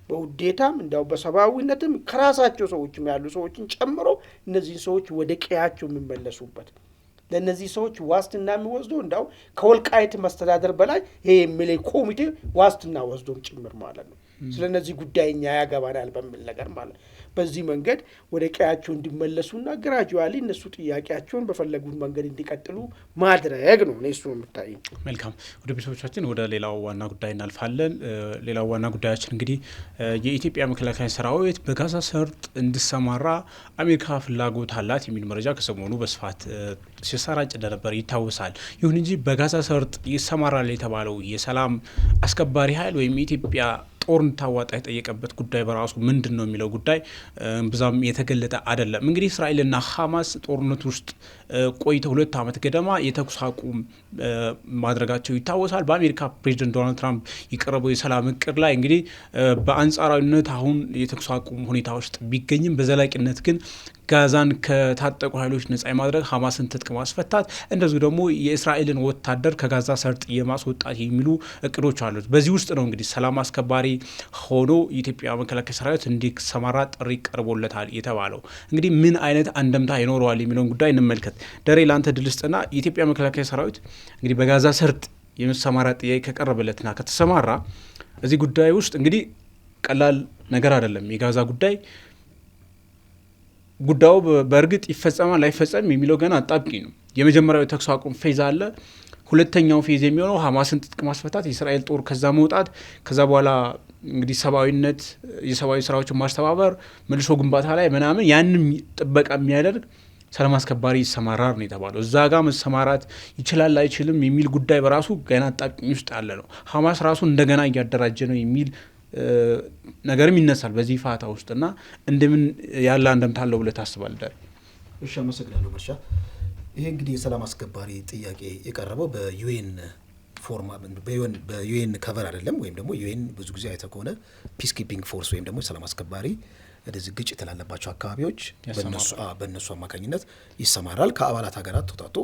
በውዴታም እንዳው በሰብአዊነትም ከራሳቸው ሰዎችም ያሉ ሰዎችን ጨምሮ እነዚህን ሰዎች ወደ ቀያቸው የሚመለሱበት ለእነዚህ ሰዎች ዋስትና የሚወስደው እንዳው ከወልቃይት መስተዳደር በላይ ይሄ የሚለይ ኮሚቴ ዋስትና ወስዶም ጭምር ማለት ነው። ስለነዚህ ጉዳይ እኛ ያገባናል በሚል ነገር ማለት በዚህ መንገድ ወደ ቀያቸው እንዲመለሱና ግራጁዋሊ እነሱ ጥያቄያቸውን በፈለጉት መንገድ እንዲቀጥሉ ማድረግ ነው። እሱ ነው የምታየው። መልካም፣ ወደ ቤተሰቦቻችን ወደ ሌላው ዋና ጉዳይ እናልፋለን። ሌላው ዋና ጉዳያችን እንግዲህ የኢትዮጵያ መከላከያ ሰራዊት በጋዛ ሰርጥ እንዲሰማራ አሜሪካ ፍላጎት አላት የሚል መረጃ ከሰሞኑ በስፋት ሲሰራጭ እንደነበር ይታወሳል። ይሁን እንጂ በጋዛ ሰርጥ ይሰማራል የተባለው የሰላም አስከባሪ ኃይል ወይም የኢትዮጵያ ጦር እንድታዋጣ የጠየቀበት ጉዳይ በራሱ ምንድን ነው የሚለው ጉዳይ ብዛም የተገለጠ አይደለም። እንግዲህ እስራኤልና ሐማስ ጦርነት ውስጥ ቆይተው 2 ዓመት ገደማ የተኩስ አቁም ማድረጋቸው ይታወሳል። በአሜሪካ ፕሬዚደንት ዶናልድ ትራምፕ የቀረበው የሰላም እቅድ ላይ እንግዲህ በአንጻራዊነት አሁን የተኩስ አቁም ሁኔታ ውስጥ ቢገኝም በዘላቂነት ግን ጋዛን ከታጠቁ ኃይሎች ነጻ የማድረግ ሐማስን ትጥቅ ማስፈታት እንደዚሁ ደግሞ የእስራኤልን ወታደር ከጋዛ ሰርጥ የማስወጣት የሚሉ እቅዶች አሉት። በዚህ ውስጥ ነው እንግዲህ ሰላም አስከባሪ ሆኖ የኢትዮጵያ መከላከያ ሰራዊት እንዲሰማራ ጥሪ ቀርቦለታል የተባለው። እንግዲህ ምን አይነት አንደምታ ይኖረዋል የሚለውን ጉዳይ እንመልከት። ደሬ ለአንተ ድል ስጥና የኢትዮጵያ መከላከያ ሰራዊት እንግዲህ በጋዛ ሰርጥ የመሰማራ ጥያቄ ከቀረበለትና ከተሰማራ እዚህ ጉዳይ ውስጥ እንግዲህ ቀላል ነገር አይደለም። የጋዛ ጉዳዩ በእርግጥ ይፈጸማል ላይፈጸም የሚለው ገና አጣብቂኝ ነው። የመጀመሪያው የተኩስ አቁም ፌዝ አለ። ሁለተኛው ፌዝ የሚሆነው ሐማስን ትጥቅ ማስፈታት፣ የእስራኤል ጦር ከዛ መውጣት፣ ከዛ በኋላ እንግዲህ የሰብአዊ ስራዎችን ማስተባበር፣ መልሶ ግንባታ ላይ ምናምን ያንን ጥበቃ የሚያደርግ ሰላም አስከባሪ ይሰማራር ነው የተባለው። እዛ ጋር መሰማራት ይችላል አይችልም የሚል ጉዳይ በራሱ ገና አጣብቂኝ ውስጥ ያለ ነው። ሐማስ ራሱ እንደገና እያደራጀ ነው የሚል ነገርም ይነሳል በዚህ ፋታ ውስጥና እንደምን ያለ አንደምታ አለው ብለህ ታስባለህ? እሺ፣ አመሰግናለሁ መርሻ። ይሄ እንግዲህ የሰላም አስከባሪ ጥያቄ የቀረበው በዩኤን ፎርማ በዩኤን ከቨር አይደለም። ወይም ደግሞ ዩኤን ብዙ ጊዜ አይተህ ከሆነ ፒስ ኪፒንግ ፎርስ ወይም ደግሞ የሰላም አስከባሪ እንደዚህ ግጭት ላለባቸው አካባቢዎች በእነሱ አማካኝነት ይሰማራል። ከአባላት ሀገራት ተውጣጦ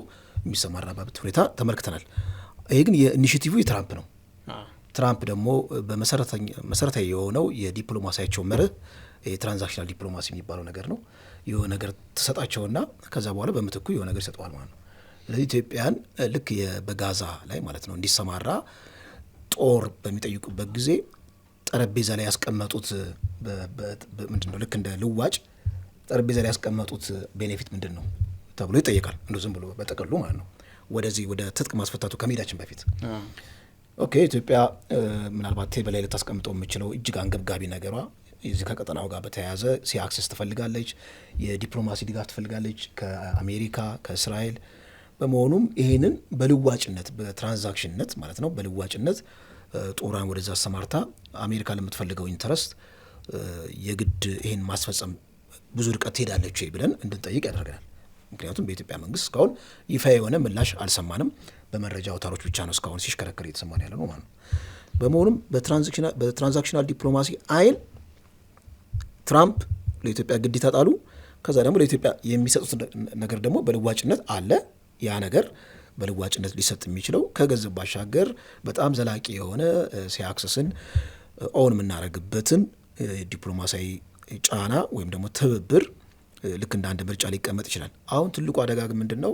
የሚሰማራበት ሁኔታ ተመልክተናል። ይሄ ግን የኢኒሽቲቭ የትራምፕ ነው። ትራምፕ ደግሞ በመሰረታዊ የሆነው የዲፕሎማሲያቸው መርህ የትራንዛክሽናል ዲፕሎማሲ የሚባለው ነገር ነው። የሆነ ነገር ተሰጣቸውና ከዛ በኋላ በምትኩ የሆነ ነገር ይሰጠዋል ማለት ነው። ስለዚህ ኢትዮጵያን ልክ በጋዛ ላይ ማለት ነው እንዲሰማራ ጦር በሚጠይቁበት ጊዜ ጠረጴዛ ላይ ያስቀመጡት ምንድን ነው? ልክ እንደ ልዋጭ ጠረጴዛ ላይ ያስቀመጡት ቤኔፊት ምንድን ነው ተብሎ ይጠየቃል። እንደ ዝም ብሎ በጠቅሉ ማለት ነው። ወደዚህ ወደ ትጥቅ ማስፈታቱ ከመሄዳችን በፊት ኦኬ፣ ኢትዮጵያ ምናልባት ቴብል ላይ ልታስቀምጠው የምችለው እጅግ አንገብጋቢ ነገሯ እዚህ ከቀጠናው ጋር በተያያዘ አክሰስ ትፈልጋለች፣ የዲፕሎማሲ ድጋፍ ትፈልጋለች ከአሜሪካ ከእስራኤል። በመሆኑም ይህንን በልዋጭነት በትራንዛክሽንነት ማለት ነው በልዋጭነት ጦሯን ወደዛ አሰማርታ አሜሪካ ለምትፈልገው ኢንተረስት የግድ ይህን ማስፈጸም ብዙ ርቀት ትሄዳለች ብለን እንድንጠይቅ ያደርገናል። ምክንያቱም በኢትዮጵያ መንግስት እስካሁን ይፋ የሆነ ምላሽ አልሰማንም። በመረጃ አውታሮች ብቻ ነው እስካሁን ሲሽከረከር እየተሰማን ያለ ነው ማለት ነው። በመሆኑም በትራንዛክሽናል ዲፕሎማሲ አይን ትራምፕ ለኢትዮጵያ ግዴታ ጣሉ። ከዛ ደግሞ ለኢትዮጵያ የሚሰጡት ነገር ደግሞ በልዋጭነት አለ። ያ ነገር በልዋጭነት ሊሰጥ የሚችለው ከገንዘብ ባሻገር በጣም ዘላቂ የሆነ ሲያክሰስን ኦን የምናደርግበትን ዲፕሎማሲያዊ ጫና ወይም ደግሞ ትብብር ልክ እንደ አንድ ምርጫ ሊቀመጥ ይችላል። አሁን ትልቁ አደጋ ምንድን ነው?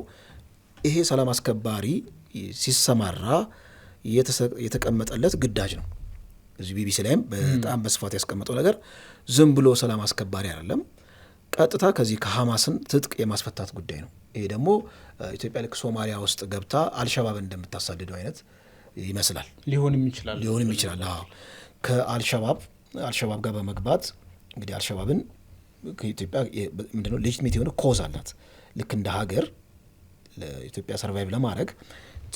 ይሄ ሰላም አስከባሪ ሲሰማራ የተቀመጠለት ግዳጅ ነው። እዚህ ቢቢሲ ላይም በጣም በስፋት ያስቀመጠው ነገር ዝም ብሎ ሰላም አስከባሪ አይደለም። ቀጥታ ከዚህ ከሐማስን ትጥቅ የማስፈታት ጉዳይ ነው። ይሄ ደግሞ ኢትዮጵያ ልክ ሶማሊያ ውስጥ ገብታ አልሸባብን እንደምታሳድደው አይነት ይመስላል። ሊሆንም ይችላል። ከአልሸባብ ጋር በመግባት እንግዲህ አልሸባብን ከኢትዮጵያ ምንድነው ሌጂትሜት የሆነ ኮዝ አላት። ልክ እንደ ሀገር ለኢትዮጵያ ሰርቫይቭ ለማድረግ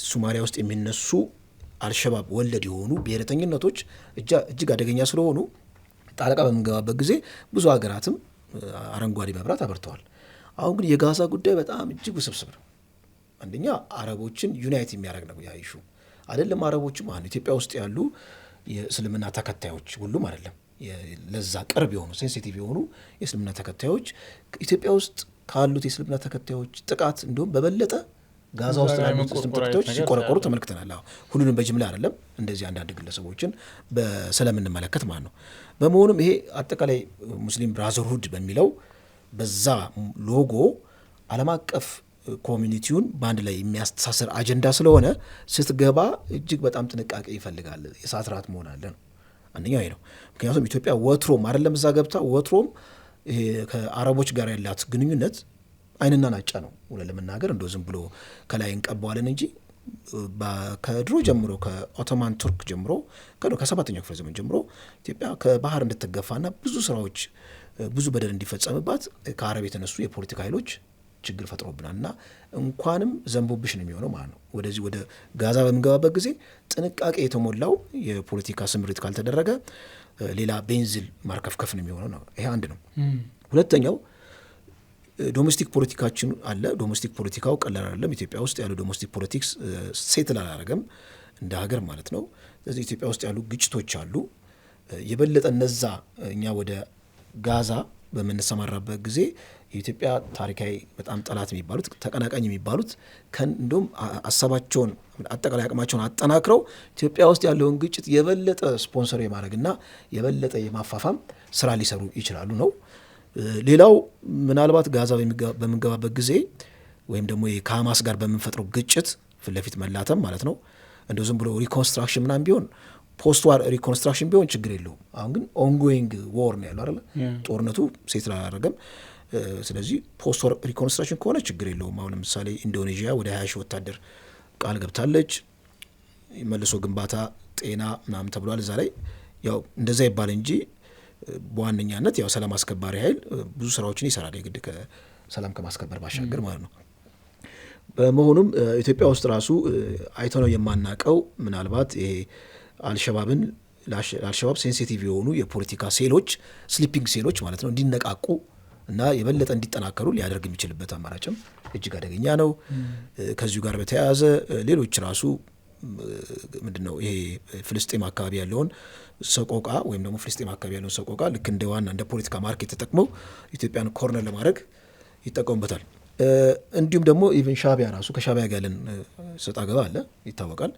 ሶማሊያ ውስጥ የሚነሱ አልሸባብ ወለድ የሆኑ ብሔረተኝነቶች እጅግ አደገኛ ስለሆኑ ጣልቃ በምንገባበት ጊዜ ብዙ ሀገራትም አረንጓዴ መብራት አበርተዋል። አሁን ግን የጋዛ ጉዳይ በጣም እጅግ ውስብስብ ነው። አንደኛ አረቦችን ዩናይት የሚያደርግ ነው ያ ኢሹ አይደለም። አረቦችም አሁን ኢትዮጵያ ውስጥ ያሉ የእስልምና ተከታዮች ሁሉም አይደለም፣ ለዛ ቅርብ የሆኑ ሴንሲቲቭ የሆኑ የእስልምና ተከታዮች ኢትዮጵያ ውስጥ ካሉት የእስልምና ተከታዮች ጥቃት እንዲሁም በበለጠ ጋዛ ውስጥ ያሉት ተከታዮች ሲቆረቆሩ ተመልክተናል። ሁሉንም በጅምላ አይደለም፣ እንደዚህ አንዳንድ ግለሰቦችን ስለምንመለከት ማለት ነው። በመሆኑም ይሄ አጠቃላይ ሙስሊም ብራዘርሁድ በሚለው በዛ ሎጎ ዓለም አቀፍ ኮሚኒቲውን በአንድ ላይ የሚያስተሳሰር አጀንዳ ስለሆነ ስትገባ እጅግ በጣም ጥንቃቄ ይፈልጋል። የእሳት ራት መሆን አለ ነው አንደኛው ይሄ ነው። ምክንያቱም ኢትዮጵያ ወትሮም አይደለም እዛ ገብታ ወትሮም ከአረቦች ጋር ያላት ግንኙነት አይንና ናጫ ነው ለመናገር እንደው ዝም ብሎ ከላይ እንቀባዋለን እንጂ ከድሮ ጀምሮ ከኦቶማን ቱርክ ጀምሮ ከ7ኛው ክፍለ ዘመን ጀምሮ ኢትዮጵያ ከባህር እንድትገፋና ብዙ ስራዎች ብዙ በደል እንዲፈጸምባት ከአረብ የተነሱ የፖለቲካ ኃይሎች ችግር ፈጥሮብናል እና እንኳንም ዘንቦብሽ ነው የሚሆነው ማለት ነው። ወደዚህ ወደ ጋዛ በምንገባበት ጊዜ ጥንቃቄ የተሞላው የፖለቲካ ስምሪት ካልተደረገ ሌላ ቤንዚል ማርከፍከፍ ነው የሚሆነው ነው። ይሄ አንድ ነው። ሁለተኛው ዶሜስቲክ ፖለቲካችን አለ። ዶሜስቲክ ፖለቲካው ቀላል አይደለም። ኢትዮጵያ ውስጥ ያለው ዶሜስቲክ ፖለቲክስ ሴትል አላደረገም እንደ ሀገር ማለት ነው። ስለዚህ ኢትዮጵያ ውስጥ ያሉ ግጭቶች አሉ። የበለጠ እነዛ እኛ ወደ ጋዛ በምንሰማራበት ጊዜ የኢትዮጵያ ታሪካዊ በጣም ጠላት የሚባሉት ተቀናቃኝ የሚባሉት እንደውም ሀሳባቸውን አጠቃላይ አቅማቸውን አጠናክረው ኢትዮጵያ ውስጥ ያለውን ግጭት የበለጠ ስፖንሰር የማድረግና የበለጠ የማፋፋም ስራ ሊሰሩ ይችላሉ ነው። ሌላው ምናልባት ጋዛ በምንገባበት ጊዜ ወይም ደግሞ ከሀማስ ጋር በምንፈጥረው ግጭት ፊት ለፊት መላተም ማለት ነው እንደው ዝም ብሎ ሪኮንስትራክሽን ምናምን ቢሆን ፖስት ዋር ሪኮንስትራክሽን ቢሆን ችግር የለውም። አሁን ግን ኦንጎይንግ ዎር ነው ያለው አይደል? ጦርነቱ ሴትል አላደረገም። ስለዚህ ፖስት ዋር ሪኮንስትራክሽን ከሆነ ችግር የለውም። አሁን ለምሳሌ ኢንዶኔዥያ ወደ 20 ሺህ ወታደር ቃል ገብታለች። መልሶ ግንባታ፣ ጤና ምናምን ተብሏል። እዛ ላይ ያው እንደዛ ይባል እንጂ በዋነኛነት ያው ሰላም አስከባሪ ኃይል ብዙ ስራዎችን ይሰራል የግድ ከሰላም ከማስከበር ባሻገር ማለት ነው። በመሆኑም ኢትዮጵያ ውስጥ ራሱ አይተነው የማናቀው ምናልባት ይሄ ለአልሸባብ ሴንሲቲቭ የሆኑ የፖለቲካ ሴሎች ስሊፒንግ ሴሎች ማለት ነው እንዲነቃቁ እና የበለጠ እንዲጠናከሩ ሊያደርግ የሚችልበት አማራጭም እጅግ አደገኛ ነው። ከዚሁ ጋር በተያያዘ ሌሎች ራሱ ምንድነው ይሄ ፍልስጤም አካባቢ ያለውን ሰቆቃ ወይም ደግሞ ፍልስጤም አካባቢ ያለውን ሰቆቃ ልክ እንደ ዋና እንደ ፖለቲካ ማርኬት ተጠቅመው ኢትዮጵያን ኮርነር ለማድረግ ይጠቀሙበታል። እንዲሁም ደግሞ ኢቨን ሻቢያ ራሱ ከሻቢያ ጋር ያለን ሰጣ ገባ አለ ይታወቃል።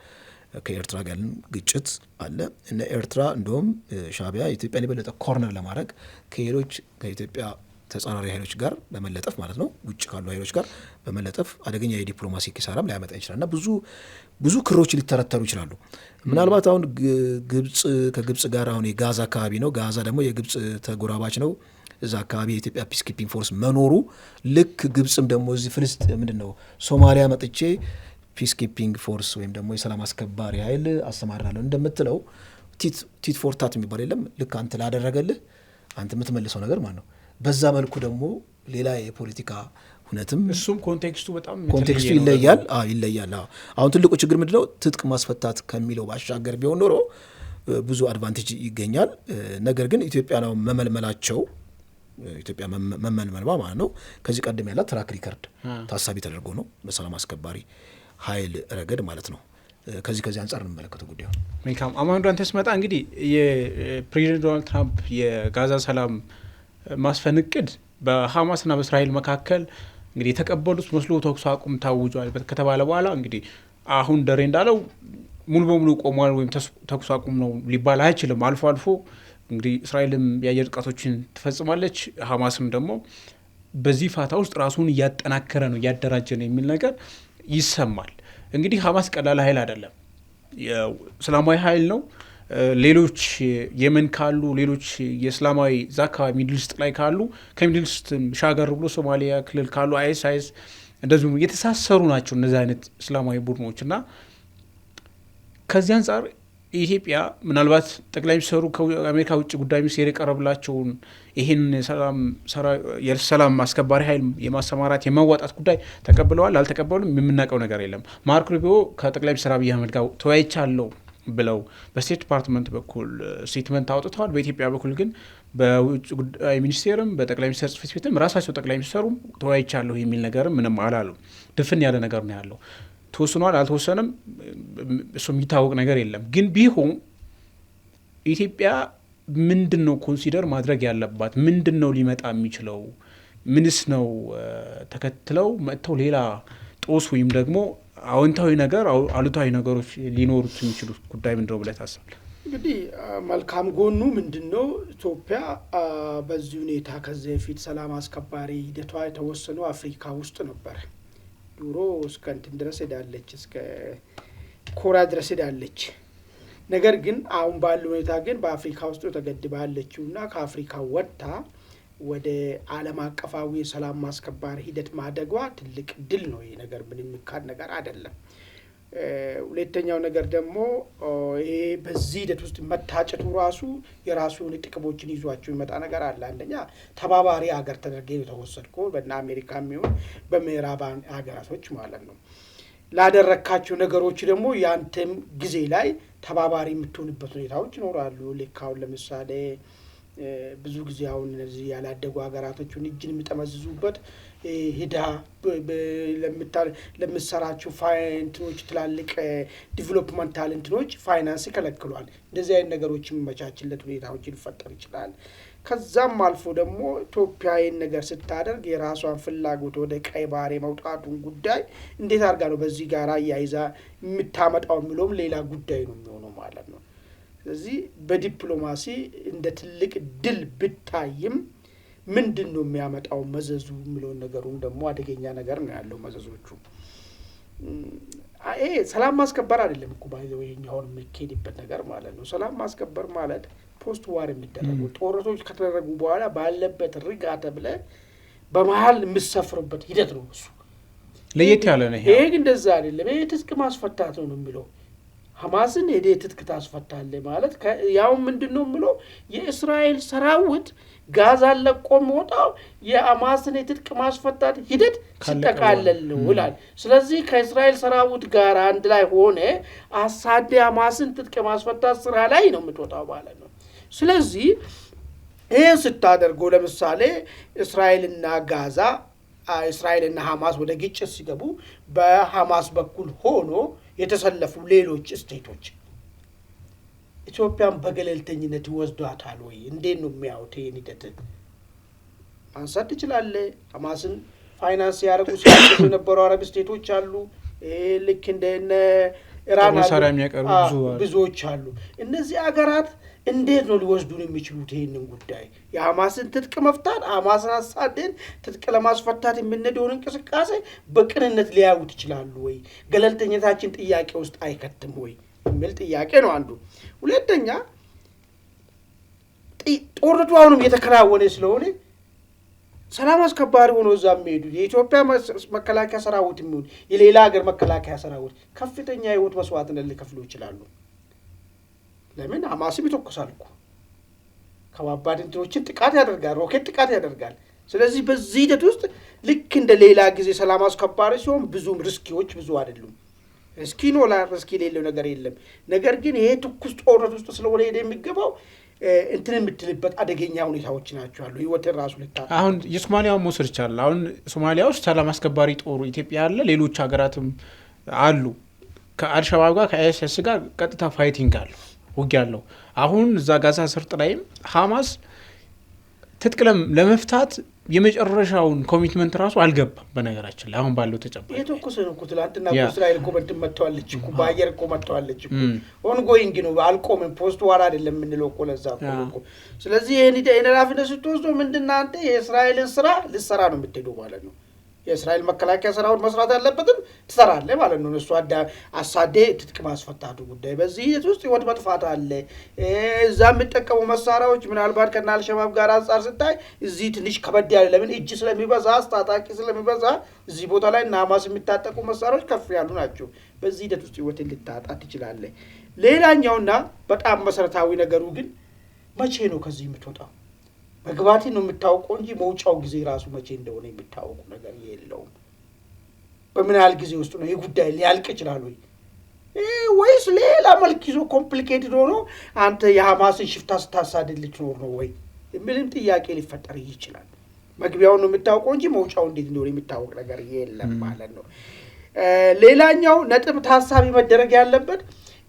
ከኤርትራ ጋር ያለን ግጭት አለ እና ኤርትራ እንደውም ሻቢያ ኢትዮጵያን የበለጠ ኮርነር ለማድረግ ከሌሎች ከኢትዮጵያ ተጻራሪ ኃይሎች ጋር በመለጠፍ ማለት ነው ውጭ ካሉ ኃይሎች ጋር በመለጠፍ አደገኛ የዲፕሎማሲ ኪሳራም ሊያመጣ ይችላል እና ብዙ ክሮች ሊተረተሩ ይችላሉ። ምናልባት አሁን ከግብጽ ጋር አሁን የጋዛ አካባቢ ነው። ጋዛ ደግሞ የግብጽ ተጎራባች ነው። እዛ አካባቢ የኢትዮጵያ ፒስ ኪፒንግ ፎርስ መኖሩ ልክ ግብጽም ደግሞ እዚህ ምንድን ነው ሶማሊያ መጥቼ ፒስ ኪፒንግ ፎርስ ወይም ደግሞ የሰላም አስከባሪ ኃይል አሰማራለሁ እንደምትለው ቲት ፎር ታት የሚባል የለም። ልክ አንተ ላደረገልህ አንተ የምትመልሰው ነገር ማለት ነው። በዛ መልኩ ደግሞ ሌላ የፖለቲካ ሁነትም እሱም ኮንቴክስቱ በጣም ይለያል። አሁን ትልቁ ችግር ምንድነው? ትጥቅ ማስፈታት ከሚለው ባሻገር ቢሆን ኖሮ ብዙ አድቫንቴጅ ይገኛል። ነገር ግን ኢትዮጵያ ነው መመልመላቸው ኢትዮጵያ መመልመልባ ማለት ነው ከዚህ ቀደም ያላት ትራክ ሪከርድ ታሳቢ ተደርጎ ነው በሰላም አስከባሪ ኃይል ረገድ ማለት ነው። ከዚህ አንጻር እንመለከተው ጉዳዩ። መልካም አማንዱ አንተ ስመጣ እንግዲህ የፕሬዚዳንት ዶናልድ ትራምፕ የጋዛ ሰላም ማስፈን እቅድ በሐማስና በእስራኤል መካከል እንግዲህ የተቀበሉት መስሎ ተኩስ አቁም ታውጇል ከተባለ በኋላ እንግዲህ አሁን ደሬ እንዳለው ሙሉ በሙሉ ቆሟል ወይም ተኩስ አቁም ነው ሊባል አይችልም። አልፎ አልፎ እንግዲህ እስራኤልም የአየር ጥቃቶችን ትፈጽማለች፣ ሐማስም ደግሞ በዚህ ፋታ ውስጥ ራሱን እያጠናከረ ነው እያደራጀ ነው የሚል ነገር ይሰማል። እንግዲህ ሐማስ ቀላል ኃይል አይደለም፣ እስላማዊ ኃይል ነው። ሌሎች የመን ካሉ ሌሎች የእስላማዊ እዛ አካባቢ ሚድልስት ላይ ካሉ ከሚድልስት ሻገር ብሎ ሶማሊያ ክልል ካሉ አይኤስ እንደዚሁም የተሳሰሩ ናቸው እነዚህ አይነት እስላማዊ ቡድኖች እና ከዚህ አንጻር ኢትዮጵያ ምናልባት ጠቅላይ ሚኒስትሩ ከአሜሪካ ውጭ ጉዳይ ሚኒስቴር የቀረብላቸውን ይህን የሰላም አስከባሪ ኃይል የማሰማራት የማዋጣት ጉዳይ ተቀብለዋል አልተቀበሉም የምናውቀው ነገር የለም። ማርኮ ሩቢዮ ከጠቅላይ ሚኒስትር አብይ አህመድ ጋር ተወያይቻለሁ ብለው በስቴት ዲፓርትመንት በኩል ስቴትመንት አውጥተዋል። በኢትዮጵያ በኩል ግን በውጭ ጉዳይ ሚኒስቴርም በጠቅላይ ሚኒስትር ጽሕፈት ቤትም ራሳቸው ጠቅላይ ሚኒስትሩም ተወያይቻለሁ የሚል ነገርም ምንም አላሉ። ድፍን ያለ ነገር ነው ያለው። ተወስኗል አልተወሰነም እሱ የሚታወቅ ነገር የለም። ግን ቢሆን ኢትዮጵያ ምንድን ነው ኮንሲደር ማድረግ ያለባት? ምንድን ነው ሊመጣ የሚችለው? ምንስ ነው ተከትለው መጥተው ሌላ ጦስ ወይም ደግሞ አዎንታዊ ነገር አሉታዊ ነገሮች ሊኖሩት የሚችሉት ጉዳይ ምንድነው ብለህ ታስባለህ? እንግዲህ መልካም ጎኑ ምንድን ነው? ኢትዮጵያ በዚህ ሁኔታ ከዚህ በፊት ሰላም አስከባሪ ሂደቷ የተወሰነው አፍሪካ ውስጥ ነበረ። ድሮ እስከ እንትን ድረስ ሄዳለች፣ እስከ ኮሪያ ድረስ ሄዳለች። ነገር ግን አሁን ባለው ሁኔታ ግን በአፍሪካ ውስጥ ተገድባለችው እና ከአፍሪካ ወጥታ ወደ ዓለም አቀፋዊ የሰላም ማስከባሪ ሂደት ማደጓ ትልቅ ድል ነው። ይህ ነገር ምንም የሚካድ ነገር አይደለም። ሁለተኛው ነገር ደግሞ ይሄ በዚህ ሂደት ውስጥ መታጨቱ ራሱ የራሱ የሆነ ጥቅሞችን ይዟቸው ይመጣ ነገር አለ። አንደኛ ተባባሪ ሀገር ተደርጌ የተወሰድኩ በእነ አሜሪካ የሚሆን በምዕራብ ሀገራቶች ማለት ነው። ላደረካቸው ነገሮች ደግሞ ያንተም ጊዜ ላይ ተባባሪ የምትሆንበት ሁኔታዎች ይኖራሉ። ልክ አሁን ለምሳሌ ብዙ ጊዜ አሁን እነዚህ ያላደጉ ሀገራቶችን እጅን የሚጠመዝዙበት ሂዳ ለምትሰራቸው እንትኖች ትላልቅ ዲቨሎፕመንታል እንትኖች ፋይናንስ ይከለክሏል። እንደዚህ አይነት ነገሮች የሚመቻችለት ሁኔታዎች ሊፈጠር ይችላል። ከዛም አልፎ ደግሞ ኢትዮጵያዊን ነገር ስታደርግ የራሷን ፍላጎት ወደ ቀይ ባህር መውጣቱን ጉዳይ እንዴት አድርጋ ነው በዚህ ጋር እያይዛ የምታመጣው የሚለውም ሌላ ጉዳይ ነው የሚሆነው ማለት ነው። ስለዚህ በዲፕሎማሲ እንደ ትልቅ ድል ብታይም ምንድን ነው የሚያመጣው መዘዙ የሚለውን ነገሩን ደግሞ አደገኛ ነገር ነው ያለው መዘዞቹ። ይሄ ሰላም ማስከበር አይደለም እኮ ባይዘው ይሄኛውን የሚካሄድበት ነገር ማለት ነው። ሰላም ማስከበር ማለት ፖስት ዋር የሚደረጉ ጦርነቶች ከተደረጉ በኋላ ባለበት ርጋ ተብለ በመሀል የምሰፍርበት ሂደት ነው። እሱ ለየት ያለ ነው። ይሄ ግን እንደዛ አይደለም። ይሄ ትጥቅ ማስፈታት ነው የሚለው። ሐማስን ሄደ ትጥቅ ታስፈታለህ ማለት ያው ምንድነው የሚለው የእስራኤል ሰራዊት ጋዛን ለቆ የሚወጣው የሐማስን የትጥቅ ማስፈታት ሂደት ሲጠቃለል ነው ይላል። ስለዚህ ከእስራኤል ሰራዊት ጋር አንድ ላይ ሆነ አሳደ ሐማስን ትጥቅ ማስፈታት ስራ ላይ ነው የምትወጣው ማለት ነው። ስለዚህ ይሄን ስታደርገው ለምሳሌ እስራኤልና ጋዛ እስራኤልና ሐማስ ወደ ግጭት ሲገቡ በሐማስ በኩል ሆኖ የተሰለፉ ሌሎች ስቴቶች ኢትዮጵያን በገለልተኝነት ይወስዷታል ወይ? እንዴት ነው የሚያዩት ይሄን ሂደት? ማንሳት ትችላለህ። ሐማስን ፋይናንስ ያደርጉ ሲያደርጉ የነበሩ አረብ ስቴቶች አሉ። ልክ እንደነ ኢራን ብዙዎች አሉ። እነዚህ አገራት እንዴት ነው ሊወስዱን የሚችሉት ይሄንን ጉዳይ? የሐማስን ትጥቅ መፍታት ሐማስን አሳደን ትጥቅ ለማስፈታት የምንሄደውን እንቅስቃሴ በቅንነት ሊያዩት ይችላሉ ወይ? ገለልተኝነታችን ጥያቄ ውስጥ አይከትም ወይ የሚል ጥያቄ ነው አንዱ። ሁለተኛ ጦርነቱ አሁንም የተከናወነ ስለሆነ ሰላም አስከባሪ ሆኖ እዛ የሚሄዱ የኢትዮጵያ መከላከያ ሰራዊት የሚሆን የሌላ ሀገር መከላከያ ሰራዊት ከፍተኛ የህይወት መስዋዕትነት ሊከፍሉ ይችላሉ። ለምን? ሐማስም ይተኩሳል እኮ ከባባድ እንትኖችን ጥቃት ያደርጋል፣ ሮኬት ጥቃት ያደርጋል። ስለዚህ በዚህ ሂደት ውስጥ ልክ እንደ ሌላ ጊዜ ሰላም አስከባሪ ሲሆን ብዙም ሪስኪዎች ብዙ አይደሉም። ሪስኪ ነው ሪስኪ የሌለው ነገር የለም። ነገር ግን ይሄ ትኩስ ጦርነት ውስጥ ስለሆነ ሄደ የሚገባው እንትን የምትልበት አደገኛ ሁኔታዎች ናቸው አሉ። ህይወትን ራሱ ልታ አሁን የሶማሊያውን መውሰድ ይቻላል። አሁን ሶማሊያ ውስጥ ሰላም አስከባሪ ጦሩ ኢትዮጵያ ያለ ሌሎች ሀገራትም አሉ። ከአልሸባብ ጋር ከአይኤስኤስ ጋር ቀጥታ ፋይቲንግ አለ፣ ውጊያ አለው። አሁን እዛ ጋዛ ሰርጥ ላይም ሐማስ ትጥቅ ለመፍታት የመጨረሻውን ኮሚትመንት ራሱ አልገባም። በነገራችን ላይ አሁን ባለው ተጨባጭ የተኮሰ ነው እኮ ትላንትና እስራኤል እኮ በእንትን መጥተዋለች እኮ በአየር እኮ መጥተዋለች እኮ ኦንጎይንግ ነው አልቆምም። ፖስት ዋር አይደለም የምንለው እኮ ለዛ እኮ። ስለዚህ ይሄን ኃላፊነት ስትወስዶ ምንድነው አንተ የእስራኤልን ስራ ልትሰራ ነው የምትሄደው ማለት ነው። የእስራኤል መከላከያ ሰራዊት መስራት ያለበትን ትሰራለህ ማለት ነው። እሱ አሳዴ ትጥቅ ማስፈታቱ ጉዳይ በዚህ ሂደት ውስጥ ህይወት መጥፋት አለ። እዛ የሚጠቀሙ መሳሪያዎች ምናልባት ከና አልሸባብ ጋር አንጻር ስታይ እዚህ ትንሽ ከበድ ያለ ለምን እጅ ስለሚበዛ አስታጣቂ ስለሚበዛ እዚህ ቦታ ላይ እና ሐማስ የሚታጠቁ መሳሪያዎች ከፍ ያሉ ናቸው። በዚህ ሂደት ውስጥ ህይወትን ልታጣ ትችላለህ። ሌላኛውና በጣም መሰረታዊ ነገሩ ግን መቼ ነው ከዚህ የምትወጣው? መግባቴ ነው የምታውቀው እንጂ መውጫው ጊዜ ራሱ መቼ እንደሆነ የምታውቀው ነገር የለውም። በምን ያህል ጊዜ ውስጥ ነው ይህ ጉዳይ ሊያልቅ ይችላል ወይ? ወይስ ሌላ መልክ ይዞ ኮምፕሊኬትድ ሆኖ አንተ የሐማስን ሽፍታ ስታሳድድ ልትኖር ነው ወይ? ምንም ጥያቄ ሊፈጠር ይችላል። መግቢያውን ነው የምታውቀው እንጂ መውጫው እንዴት እንደሆነ የሚታወቅ ነገር የለም ማለት ነው። ሌላኛው ነጥብ ታሳቢ መደረግ ያለበት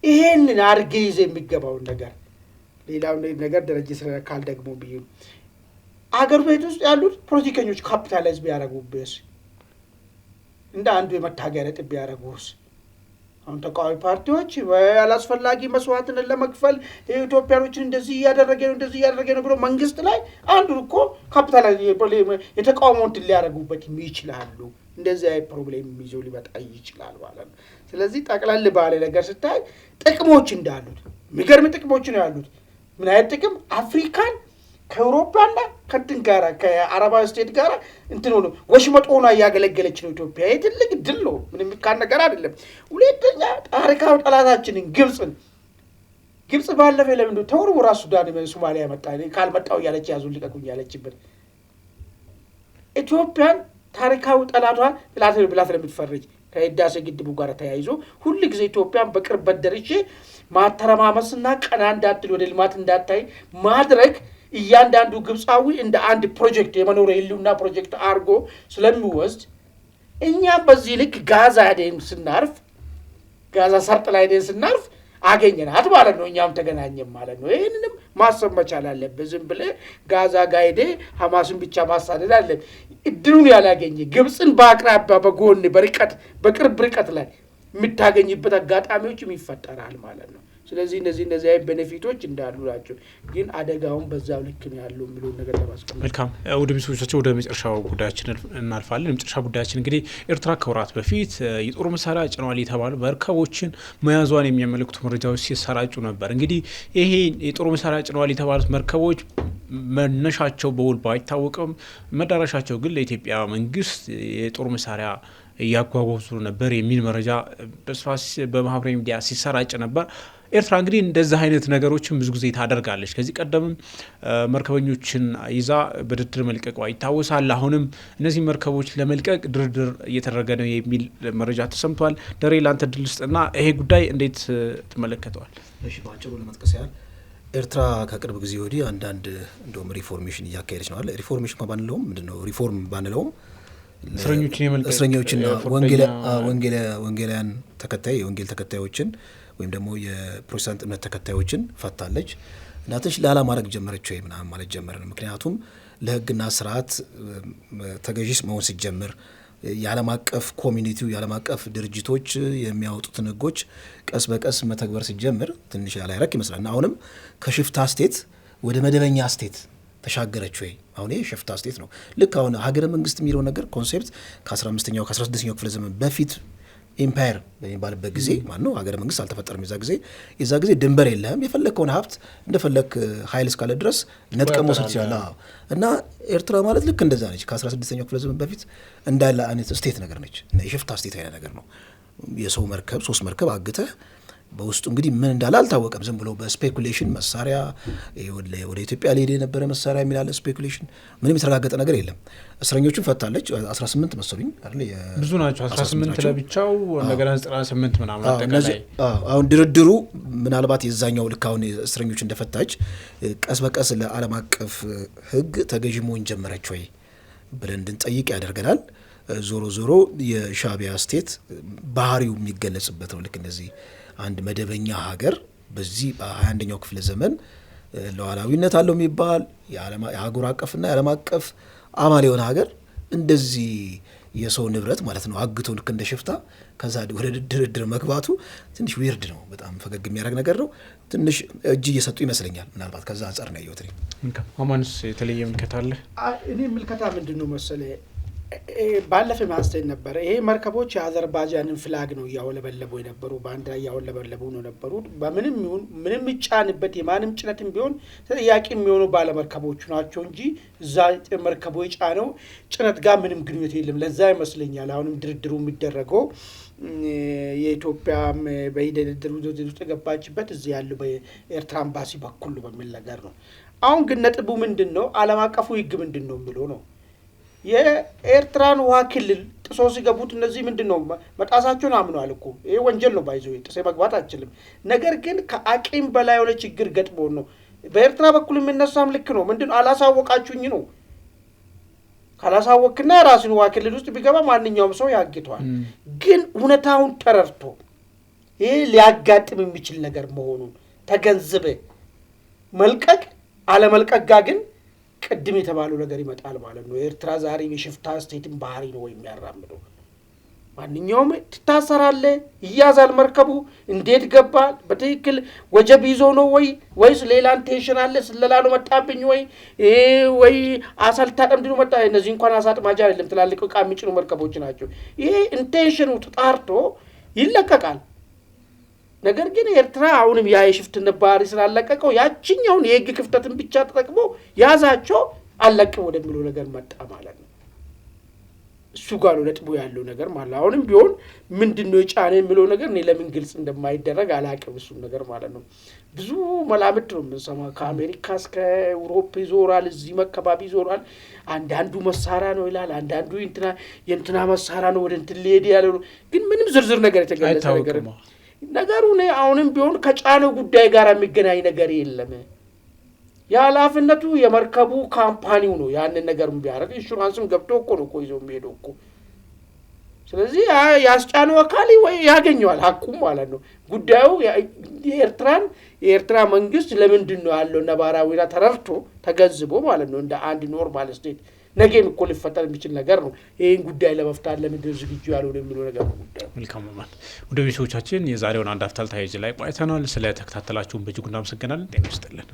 ይሄንን አድርጌ ይዘ የሚገባውን ነገር ሌላው ነገር ደረጃ ስለካል ደግሞ ቢዩ አገር ቤት ውስጥ ያሉት ፖለቲከኞች ካፒታላይዝ ቢያደርጉብስ እንደ አንዱ የመታገያ ነጥብ ቢያደርጉስ አሁን ተቃዋሚ ፓርቲዎች ያላስፈላጊ መስዋዕትነት ለመክፈል ኢትዮጵያኖችን እንደዚህ እያደረገ ነው ብሎ መንግስት ላይ አንዱ እኮ ካፒታላይዝ የተቃውሞውን ድል ሊያደርጉበት ይችላሉ። እንደዚህ አይነት ፕሮብሌም ይዞ ሊመጣ ይችላል ማለት ነው። ስለዚህ ጠቅላላ ባለ ነገር ስታይ ጥቅሞች እንዳሉት የሚገርም ጥቅሞች ነው ያሉት። ምን አይነት ጥቅም? አፍሪካን ከአውሮፓና ከእንትን ጋራ ከአረባዊ ስቴት ጋራ እንትን ሆኖ ወሽመጥ ሆና እያገለገለች ነው ኢትዮጵያ። ይሄ ትልቅ ድል ነው፣ ምንም የሚካድ ነገር አይደለም። ሁለተኛ ታሪካዊ ጠላታችንን ግብጽ ባለፈ ለምን ነው ተወርውራ ሱዳን ሶማሊያ መጣ ካልመጣው እያለች ያዙን ልቀቁኝ ያለችበት ኢትዮጵያን ታሪካዊ ጠላቷን ብላ ስለምትፈርጅ ከህዳሴ ግድቡ ጋር ተያይዞ ሁሉ ጊዜ ኢትዮጵያን በቅርበት ደርሼ ማተረማመስና ቀና እንዳትል ወደ ልማት እንዳታይ ማድረግ እያንዳንዱ ግብጻዊ እንደ አንድ ፕሮጀክት የመኖር የህልውና ፕሮጀክት አድርጎ ስለሚወስድ እኛ በዚህ ልክ ጋዛ ሰርጥ ላይ ሄደን ስናርፍ አገኘናት ማለት ነው። እኛም ተገናኘን ማለት ነው። ይሄንንም ማሰብ መቻል አለብን። ዝም ብለህ ጋዛ ጋይዴ ሐማስን ብቻ ማሳደድ አለ እድሉን ያላገኘ ግብጽን በአቅራቢያ በጎን በቅርብ ርቀት ላይ የምታገኝበት አጋጣሚዎችም ይፈጠራል ማለት ነው። ስለዚህ እነዚህ አይ ቤኔፊቶች እንዳሉ ናቸው። ግን አደጋውን በዛው ልክ ነው ያለው የሚለው ነገር ለማስቀመጥ መልካም። ወደ ቢሶቻቸው ወደ መጨረሻው ጉዳያችን እናልፋለን። የመጨረሻ ጉዳያችን እንግዲህ ኤርትራ ከወራት በፊት የጦር መሳሪያ ጭነዋል የተባሉ መርከቦችን መያዟን የሚያመለክቱ መረጃዎች ሲሰራጩ ነበር። እንግዲህ ይሄ የጦር መሳሪያ ጭነዋል የተባሉት መርከቦች መነሻቸው በውል ባይታወቅም መዳረሻቸው ግን ለኢትዮጵያ መንግስት የጦር መሳሪያ እያጓጓዙ ነበር የሚል መረጃ በስፋት በማህበራዊ ሚዲያ ሲሰራጭ ነበር። ኤርትራ እንግዲህ እንደዚህ አይነት ነገሮችን ብዙ ጊዜ ታደርጋለች። ከዚህ ቀደምም መርከበኞችን ይዛ በድርድር መልቀቋ ይታወሳል። አሁንም እነዚህ መርከቦች ለመልቀቅ ድርድር እየተደረገ ነው የሚል መረጃ ተሰምቷል። ደሬ ላንተ ድል ስጥና ይሄ ጉዳይ እንዴት ትመለከተዋል? እሺ፣ ባጭሩ ለመጥቀስ ያህል ኤርትራ ከቅርብ ጊዜ ወዲህ አንዳንድ እንደውም ሪፎርሜሽን እያካሄደች ነው አለ። ሪፎርሜሽን ባንለውም ምንድነው ሪፎርም ባንለውም እስረኞችና ወንጌላውያን ተከታይ የወንጌል ተከታዮችን ወይም ደግሞ የፕሮቴስታንት እምነት ተከታዮችን ፈታለች እና ትንሽ ላላ ማድረግ ጀመረች ወይ ምናምን ማለት ጀመረን። ምክንያቱም ለሕግና ስርዓት ተገዥ መሆን ሲጀምር የዓለም አቀፍ ኮሚኒቲው የዓለም አቀፍ ድርጅቶች የሚያወጡትን ሕጎች ቀስ በቀስ መተግበር ሲጀምር ትንሽ ያላይረክ ይመስላል እና አሁንም ከሽፍታ ስቴት ወደ መደበኛ ስቴት ተሻገረች ወይ? አሁን ይሄ ሽፍታ ስቴት ነው። ልክ አሁን ሀገረ መንግስት የሚለው ነገር ኮንሴፕት ከ15ኛው ከ16ኛው ክፍለ ዘመን በፊት ኢምፓየር በሚባልበት ጊዜ ማነው ሀገረ መንግስት አልተፈጠረም። የዛ ጊዜ ድንበር የለህም። የፈለግከውን ሀብት እንደፈለግ ኃይል እስካለ ድረስ ነጥቀ መውሰድ ይችላል። እና ኤርትራ ማለት ልክ እንደዛ ነች። ከ16ኛው ክፍለ ዘመን በፊት እንዳለ አይነት ስቴት ነገር ነች። የሽፍታ ስቴት አይነት ነገር ነው። የሰው መርከብ 3 መርከብ አግተህ በውስጡ እንግዲህ ምን እንዳለ አልታወቀም። ዝም ብሎ በስፔኩሌሽን መሳሪያ ወደ ኢትዮጵያ ሊሄድ የነበረ መሳሪያ የሚላለ ስፔኩሌሽን፣ ምንም የተረጋገጠ ነገር የለም። እስረኞቹን ፈታለች። 18 መሰሉኝ አይደል? ብዙ ናቸው 18 ለብቻው እንደገና 98 ምናምን አጠቃላይ። አሁን ድርድሩ ምናልባት የዛኛው ልክ አሁን እስረኞች እንደፈታች ቀስ በቀስ ለዓለም አቀፍ ሕግ ተገዥ መሆን ጀመረች ወይ ብለን እንድንጠይቅ ያደርገናል። ዞሮ የሻዕቢያ ስቴት ባህሪው የሚገለጽበት ነው። ልክ እንደዚህ አንድ መደበኛ ሀገር በዚህ በ21ኛው ክፍለ ዘመን ሉዓላዊነት አለው የሚባል የሀገር አቀፍና የዓለም አቀፍ አባል የሆነ ሀገር እንደዚህ የሰው ንብረት ማለት ነው አግቶ ልክ እንደ ሽፍታ ከዛ ወደ ድርድር መግባቱ ትንሽ ዊርድ ነው። በጣም ፈገግ የሚያደርግ ነገር ነው። ትንሽ እጅ እየሰጡ ይመስለኛል። ምናልባት ከዛ አንጻር ነው ያየሁት። አማንስ የተለየ ምልከታ አለ? እኔ ምልከታ ምንድን ነው መሰለህ ባለፈ ማስተን ነበር። ይሄ መርከቦች የአዘርባይጃንን ፍላግ ነው እያወለበለቡ የነበሩ ባንዲራ እያወለበለቡ ነው ነበሩ። በምንም ይሁን ምንም ይጫንበት የማንም ጭነትም ቢሆን ተጠያቂ የሚሆኑ ባለመርከቦቹ ናቸው እንጂ እዛ መርከቡ የጫነው ጭነት ጋር ምንም ግንኙነት የለም። ለዛ ይመስለኛል አሁንም ድርድሩ የሚደረገው የኢትዮጵያም በድርድሩ ውስጥ የገባችበት እዚህ ያለው በኤርትራ ኤምባሲ በኩል በሚል ነገር ነው። አሁን ግን ነጥቡ ምንድን ነው? ዓለም አቀፉ ሕግ ምንድን ነው የሚለው ነው። የኤርትራን ውሃ ክልል ጥሶ ሲገቡት እነዚህ ምንድነው መጣሳቸውን አምነዋል እኮ ይሄ ወንጀል ነው ባይዘው ጥሴ መግባት አይችልም ነገር ግን ከአቂም በላይ የሆነ ችግር ገጥሞ ነው በኤርትራ በኩል የሚነሳም ልክ ነው ምንድነው አላሳወቃችሁኝ ነው ካላሳወቅና ራስን ዋክልል ውስጥ ቢገባ ማንኛውም ሰው ያግቷል ግን እውነታውን ተረርቶ ይሄ ሊያጋጥም የሚችል ነገር መሆኑን ተገንዝበ መልቀቅ አለመልቀቅ ጋር ግን ቅድም የተባለው ነገር ይመጣል ማለት ነው ኤርትራ ዛሬ የሽፍታ ስቴትን ባህሪ ነው የሚያራምደው ማንኛውም ተታሰራለ ይያዛል መርከቡ እንዴት ገባ በትክክል ወጀብ ይዞ ነው ወይስ ሌላ ኢንቴንሽን አለ ስለላ ነው መጣብኝ ወይ አሳልታ ጠምድኖ መጣ እነዚህ እንኳን አሳጥማጃ አይደለም ትላልቅ ዕቃ የሚጭኑ መርከቦች ናቸው ይሄ ኢንቴንሽኑ ተጣርቶ ይለቀቃል ነገር ግን ኤርትራ አሁንም ያ የሽፍትነት ባህሪ ስላለቀቀው ያቺኛውን የህግ ክፍተትን ብቻ ተጠቅሞ ያዛቸው አለቀ ወደሚለው ነገር መጣ ማለት ነው እሱ ጋር ነው ነጥቡ ያለው ነገር ማለት አሁንም ቢሆን ምንድነው የጫነ የሚለው ነገር እኔ ለምን ግልጽ እንደማይደረግ አላቀም እሱ ነገር ማለት ነው ብዙ መላምት ነው የምንሰማው ከአሜሪካ እስከ አውሮፓ ይዞራል እዚህ መከባቢ ይዞራል አንዳንዱ መሳሪያ ነው ይላል አንዳንዱ የእንትና መሳሪያ ነው ወደ እንትን ሊሄድ ያለው ግን ምንም ዝርዝር ነገር የተገለጸ ነገር ነገሩ ነው አሁንም ቢሆን ከጫነው ጉዳይ ጋር የሚገናኝ ነገር የለም ያላፍነቱ የመርከቡ ካምፓኒው ነው ያንን ነገርም ቢያደርግ ኢንሹራንስም ገብቶ እኮ ነው ይዞ የሚሄደው እኮ ስለዚህ ያስጫነው አካል ወይ ያገኘዋል ሐቁም ማለት ነው ጉዳዩ የኤርትራ መንግስት ለምንድን ነው ያለው ነባራዊና ተረርቶ ተገዝቦ ማለት ነው እንደ አንድ ኖርማል ስቴት ነገም እኮ ሊፈጠር የሚችል ነገር ነው ይሄን ጉዳይ ለመፍታት ለምንድን ዝግጁ ያልሆነ የሚለው ነገር ነው መልካም ማለት ወደ ቤተሰቦቻችን የዛሬውን አንድ አፍታል ታይጅ ላይ ቆይተናል ስለ ተከታተላችሁን በእጅጉ እናመሰግናለን ጤና ይስጥልን